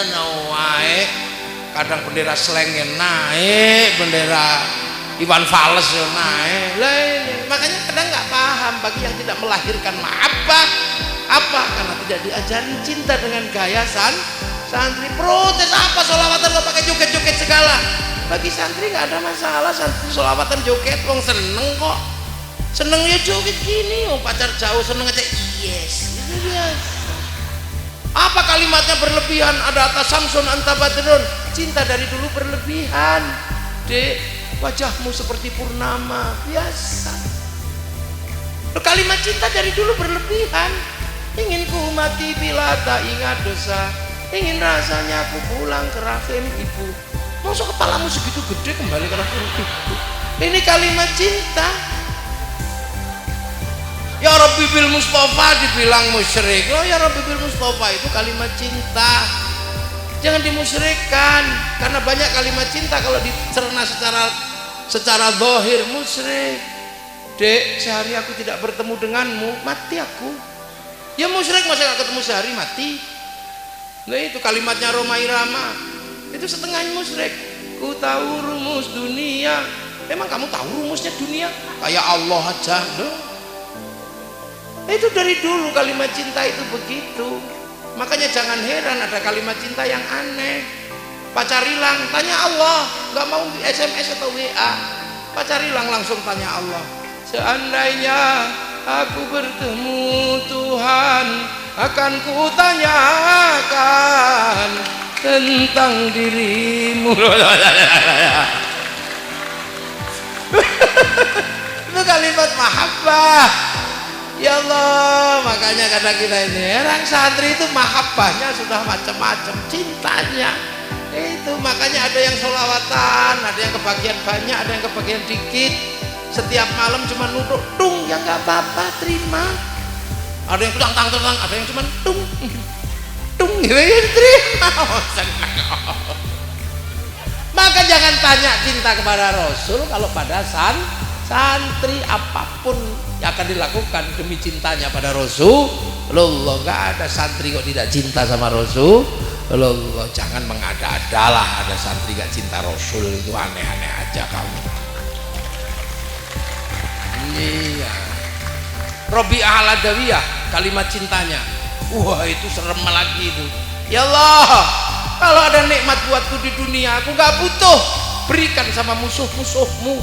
naik, kadang bendera slengnya naik, bendera Iwan Fals ya naik lah ini. Makanya kadang nggak paham. Bagi yang tidak melahirkan mahabbah apa? Karena tidak diajarin cinta dengan gaya santri. Protes apa sholawatan nggak pakai joget-joget segala. Bagi santri nggak ada masalah, santri sholawatan joget, wong seneng kok. Seneng ya joget gini, wong pacar jauh seneng aja yes. Apa kalimatnya berlebihan? Ada atas Samsun anta badrun, cinta dari dulu berlebihan. Dek, wajahmu seperti purnama biasa. Kalimat cinta dari dulu berlebihan. Ingin ku mati bila tak ingat dosa, ingin rasanya aku pulang ke rahim ibu. Masa kepalamu segitu gede kembali ke rahim ibu? Ini kalimat cinta. Ya Rabbi bil Mustafa dibilang musyrik. Oh ya Rabbi bil Mustafa itu kalimat cinta. Jangan dimusyrikkan, karena banyak kalimat cinta kalau dicerna secara zahir musyrik. Dek, sehari aku tidak bertemu denganmu, mati aku. Ya musyrik, masa gak ketemu sehari mati. Nah itu kalimatnya Rhoma Irama, itu setengah musyrik. Ku tahu rumus dunia. Emang kamu tahu rumusnya dunia? Kayak Allah aja loh. Itu dari dulu kalimat cinta itu begitu. Makanya jangan heran ada kalimat cinta yang aneh. Pacar hilang, tanya Allah, nggak mau SMS atau WA. Pacar hilang langsung tanya Allah. Seandainya aku bertemu Tuhan, akan kutanyakan tentang dirimu. Itu kalimat mahabbah. Ya Allah, makanya kadang kita ini orang santri itu mahabbahnya sudah macam-macam, cintanya itu. Makanya ada yang sholawatan, ada yang kebagian banyak, ada yang kebagian dikit. Setiap malam cuma nuduk tung, ya nggak apa-apa, terima. Ada yang tang, ada yang cuma tung gitu ya, terima. Maka jangan tanya cinta kepada Rasul kalau pada santri. Apapun yang akan dilakukan demi cintanya pada Rasulullah. Nggak ada santri kok tidak cinta sama Rasulullah. Jangan mengada-adalah ada santri gak cinta Rasul, itu aneh-aneh aja kamu. Iya. Robi'ah al-Adawiyah, kalimat cintanya, wah itu serem lagi itu. Ya Allah, kalau ada nikmat buatku di dunia, aku gak butuh, berikan sama musuh-musuhmu.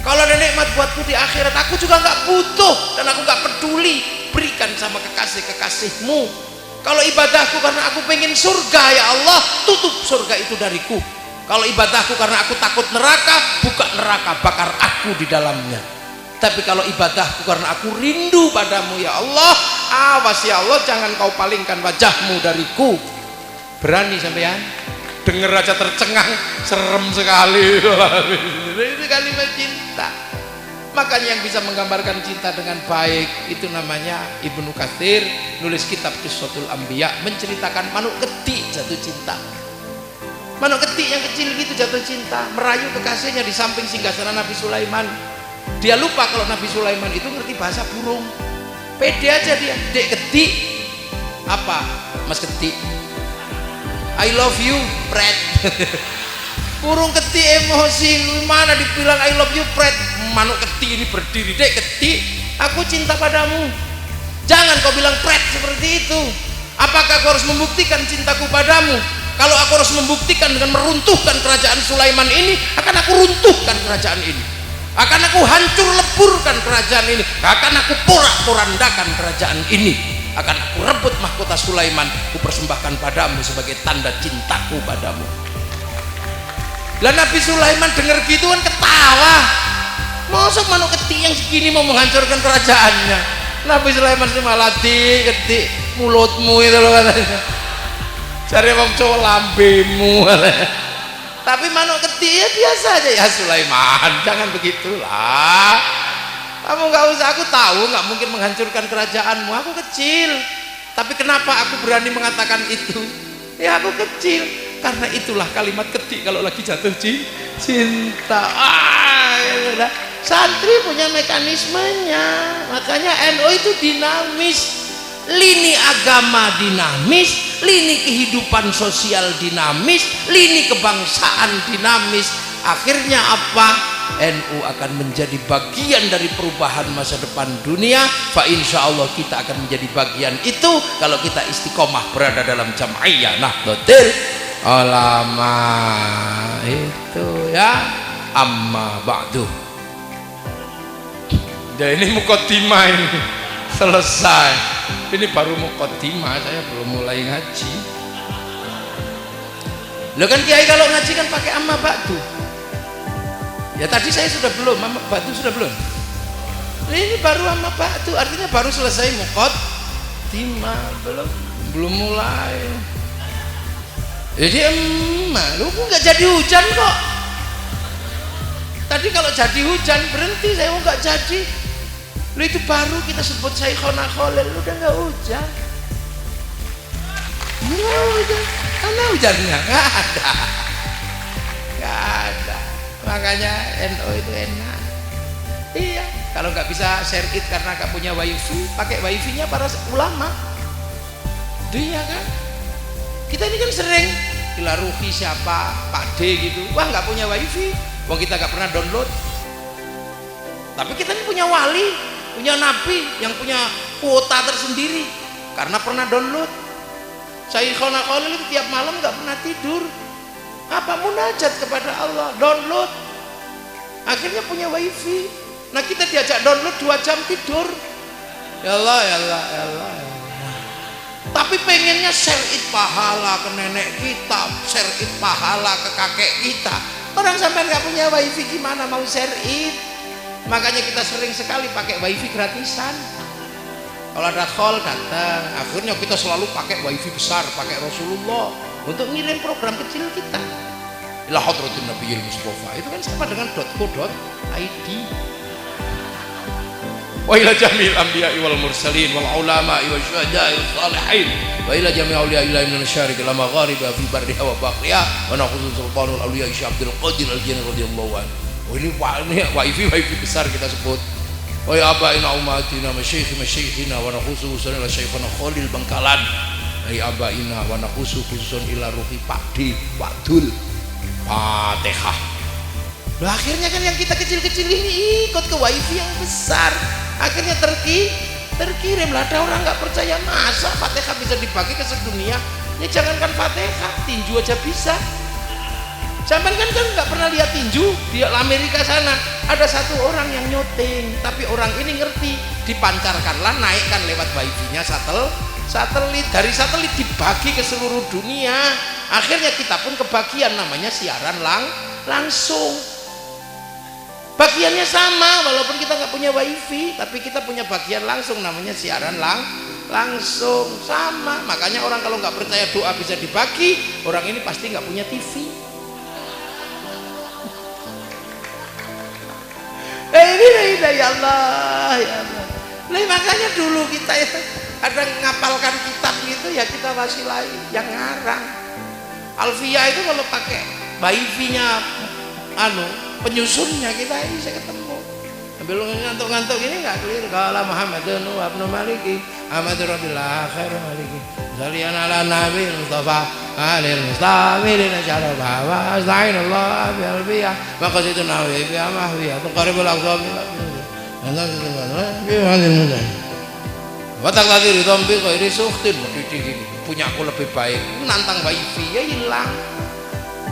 Kalau ada nikmat buatku di akhirat, aku juga gak butuh dan aku gak peduli, berikan sama kekasih-kekasihmu. Kalau ibadahku karena aku pengen surga, ya Allah, tutup surga itu dariku. Kalau ibadahku karena aku takut neraka, buka neraka, bakar aku di dalamnya. Tapi kalau ibadahku karena aku rindu padamu, ya Allah, awas ya Allah, jangan kau palingkan wajahmu dariku. Berani sampean? Dengar aja tercengang, serem sekali. Itu kalimat cinta. Makanya yang bisa menggambarkan cinta dengan baik itu namanya Ibnu Katsir, nulis kitab Qissatul Anbiya, menceritakan manuk ketik jatuh cinta. Manuk ketik yang kecil gitu jatuh cinta, merayu kekasihnya di samping singgasana Nabi Sulaiman. Dia lupa kalau Nabi Sulaiman itu ngerti bahasa burung. Pede aja dia, dek ketik. Apa? Mas ketik. I love you, Fred. Burung ketik emosi, mana dibilang I love you, Fred. Manuk ketik ini berdiri, dek ketik, aku cinta padamu. Jangan kau bilang Fred seperti itu. Apakah kau harus membuktikan cintaku padamu? Kalau aku harus membuktikan dengan meruntuhkan kerajaan Sulaiman ini, akan aku runtuhkan kerajaan ini. Akan aku hancur leburkan kerajaan ini. Akan aku porak-porandakan kerajaan ini. Akan aku rebut mahkota Sulaiman, aku persembahkan padamu sebagai tanda cintaku padamu. Lah Nabi Sulaiman dengar gitu kan ketawa. Masa manuk ketik yang segini mau menghancurkan kerajaannya? Nabi Sulaiman malah ketik mulutmu itu loh katanya. Cari wong cowok lambemu. Tapi manuk ketik ya biasa aja, ya Sulaiman, jangan begitulah. Kamu nggak usah, aku tahu nggak mungkin menghancurkan kerajaanmu, aku kecil. Tapi kenapa aku berani mengatakan itu? Ya aku kecil, karena itulah kalimat ketik kalau lagi jatuh cinta. Ya, santri punya mekanismenya, makanya NU itu dinamis. Lini agama dinamis, lini kehidupan sosial dinamis, lini kebangsaan dinamis. Akhirnya apa? NU akan menjadi bagian dari perubahan masa depan dunia. Fa insya Allah kita akan menjadi bagian itu kalau kita istiqomah berada dalam Jam'iyah Nahdlatul Ulama. Itu ya. Amma ba'du. Ya ini mukaddimah ini selesai. Ini baru mukaddimah, saya belum mulai ngaji. Lo kan kiai kalau ngaji kan pakai amma ba'du. Ya tadi saya sudah belum, amma ba'du sudah belum. Ini baru amma ba'du, artinya baru selesai mukaddimah, belum mulai. Jadi lu nggak jadi hujan kok. Tadi kalau jadi hujan berhenti, saya nggak jadi. Lu itu baru kita sebut Syekhona Khalil, lu udah nggak hujan. Nggak hujan, karena hujannya nggak ada. Makanya NU itu enak. Iya, kalau nggak bisa share it karena nggak punya wifi, pakai wifi-nya para ulama. Iya kan? Kita ini kan sering dilaruhi siapa Pak D gitu, wah nggak punya wifi, wong kita nggak pernah download. Tapi kita ini punya wali, punya nabi yang punya kuota tersendiri karena pernah download. Syekhona Khalil itu tiap malam nggak pernah tidur. Apa? Munajat kepada Allah, download. Akhirnya punya wifi. Nah kita diajak download 2 jam tidur. Ya Allah, ya Allah, ya Allah, ya Allah. Tapi pengennya share it pahala ke nenek kita, share it pahala ke kakek kita. Orang sampai nggak punya wifi gimana mau share it? Makanya kita sering sekali pakai wifi gratisan. Kalau ada call datang, akhirnya kita selalu pakai wifi besar, pakai Rasulullah untuk ngirim program kecil kita. Ila hadratin Nabiyil Mustafa, itu kan sama dengan .co.id. Wa ila jamil anbiya'i wal mursalin wal ulama'i wa syuhada'i was salihin wa ila jami' awliya'illahi min asy-syariq ila magharib fi barriha wa bahriha wa naqulu sultanul awliya Syekh Abdul Qadir Al-Jilani radhiyallahu anhu. Oh ini wifi besar kita sebut. Wa ya abaina umatina masyayikhina wa nakhusu khususan ila Syekhana Khalil Bangkalan. Ya abaina wa nakhusu khususan ila ruhi Pakdi Wadul Fatihah. Nah, akhirnya kan yang kita kecil-kecil ini ikut ke wifi yang besar. Akhirnya terkirim lah. Ada orang nggak percaya, masa Fatihah bisa dibagi ke sedunia? Ya jangankan Fatihah, tinju aja bisa. Sampai kan nggak pernah lihat tinju di Amerika sana. Ada satu orang yang nyuting, tapi orang ini ngerti, dipancarkanlah, naikkan lewat wifi-nya satelit. Dari satelit dibagi ke seluruh dunia. Akhirnya kita pun kebagian, namanya siaran langsung. Bagiannya sama, walaupun kita nggak punya wifi, tapi kita punya bagian langsung, namanya siaran langsung sama. Makanya orang kalau nggak percaya doa bisa dibagi, orang ini pasti nggak punya TV. Ini ya Allah, ya Allah. Nah, makanya dulu kita ya, ada ngapalkan kitab gitu ya, kita wasilahi yang ngarang. Alfiyah itu kalau pakai wifi-nya penyusunnya kita bisa ketemu. Sambil ngantuk-ngantuk ini nggak clear. Qala Muhammadun wa ibnu Maliki Ahmadur Rabbil akhir Maliki Zalian ala Nabi Mustafa alil mustamilin syarabah wa astagfirullah bi alfiyah maqasidun nawi bi amahwiyah tuqaribul aqsam wa taqdir dhambi ghairi sukhtin. Punya aku lebih baik, nantang wifi ya hilang.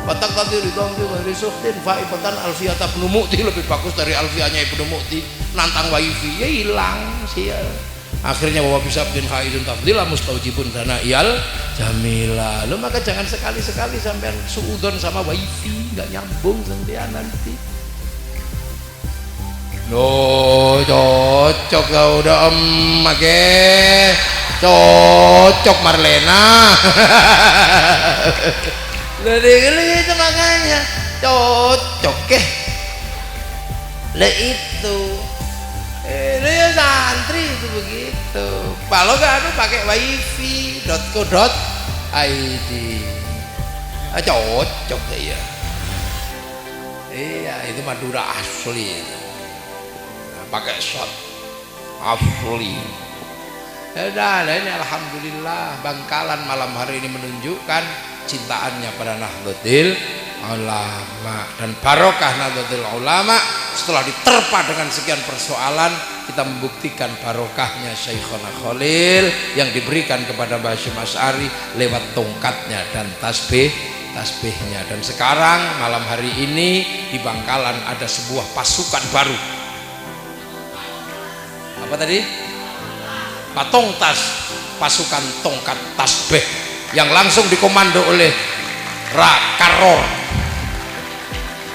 Batak tadi ridhombi wa risuktin faibatan alfiyata Ibnu Mu'ti, lebih bagus dari alfiyahnya Ibnu Mu'ti, nantang wifi ya hilang sih. Akhirnya bahwa bisa bin haidun tafdila mustaujibun dana iyal jamila. Lo maka jangan sekali-sekali sampai suudon sama wifi, nggak nyambung sampean nanti. Loh cocok ya udah cocok Marlena. Jadi itu makanya cocok lah itu. Ya santri itu begitu. Kalau nggak pakai wifi.co.id, cocok ya. Iya itu Madura asli. Pakai shot asli. Ya udah, ini alhamdulillah Bangkalan malam hari ini menunjukkan cintaannya pada Nahdlatul Ulama, dan barokah Nahdlatul Ulama setelah diterpa dengan sekian persoalan, kita membuktikan barokahnya Syekhona Khalil yang diberikan kepada Mbah Hasyim Asy'ari lewat tongkatnya dan tasbihnya. Dan sekarang malam hari ini di Bangkalan ada sebuah pasukan baru. Apa tadi? Pasukan tongkat tasbih yang langsung dikomando oleh Rakaror,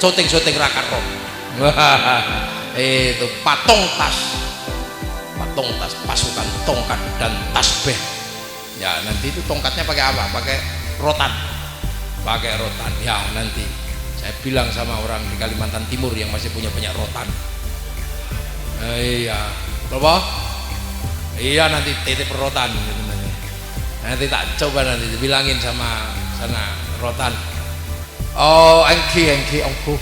syuting Rakaror. Itu patongtas, pasukan tongkat dan tasbih. Ya nanti itu tongkatnya pakai apa? Pakai rotan. Ya nanti saya bilang sama orang di Kalimantan Timur yang masih punya rotan. Iya, apa? Iya nanti titip rotan gitu. Nanti tak coba nanti dibilangin sama sana rotan. Oh engki ongku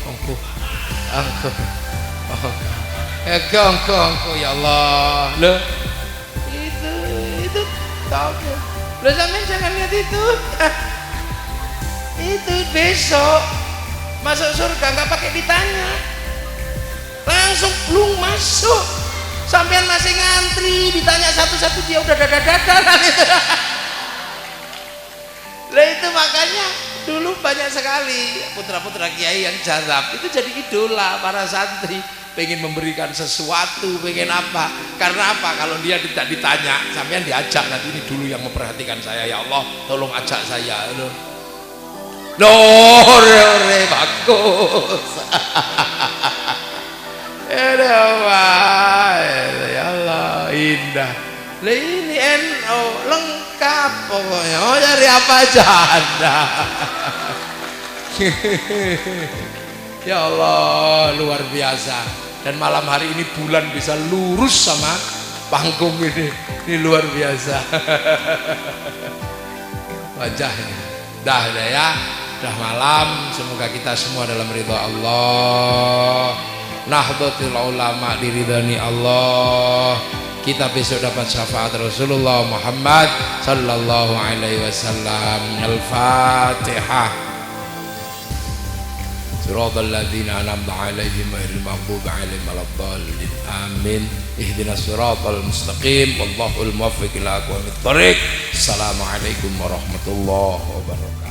ya Allah. Loh itu tahu lo sampean jangan lihat itu. Itu besok masuk surga nggak pakai ditanya, langsung belum masuk. Sampean masih ngantri, ditanya satu-satu dia udah dadar gitu. Nah itu makanya dulu banyak sekali putra-putra kiai yang jazab itu jadi idola para santri, pengen memberikan sesuatu, pengen apa, karena apa, kalau dia tidak ditanya sampean diajak, nanti ini dulu yang memperhatikan saya, ya Allah tolong ajak saya loh, ore bagus. Ya Allah indah. Lah ini NO lengkap pokoknya. Oh cari apa aja Anda. Ya Allah luar biasa. Dan malam hari ini bulan bisa lurus sama panggung ini. Ini luar biasa. Wajahnya. Dah ya. Dah malam. Semoga kita semua dalam ridha Allah. Nahdlatul ulama diridhani Allah. Kita besok dapat syafaat Rasulullah Muhammad sallallahu alaihi wasallam. Al-Fatihah. Siratal ladzina an'amta 'alaihim ghairil maghdubi 'alaihim waladdallin. Amin. Ihdinas siratal mustaqim. Wallahul muwaffiq ila aqwamit thoriq. Assalamualaikum warahmatullahi wabarakatuh.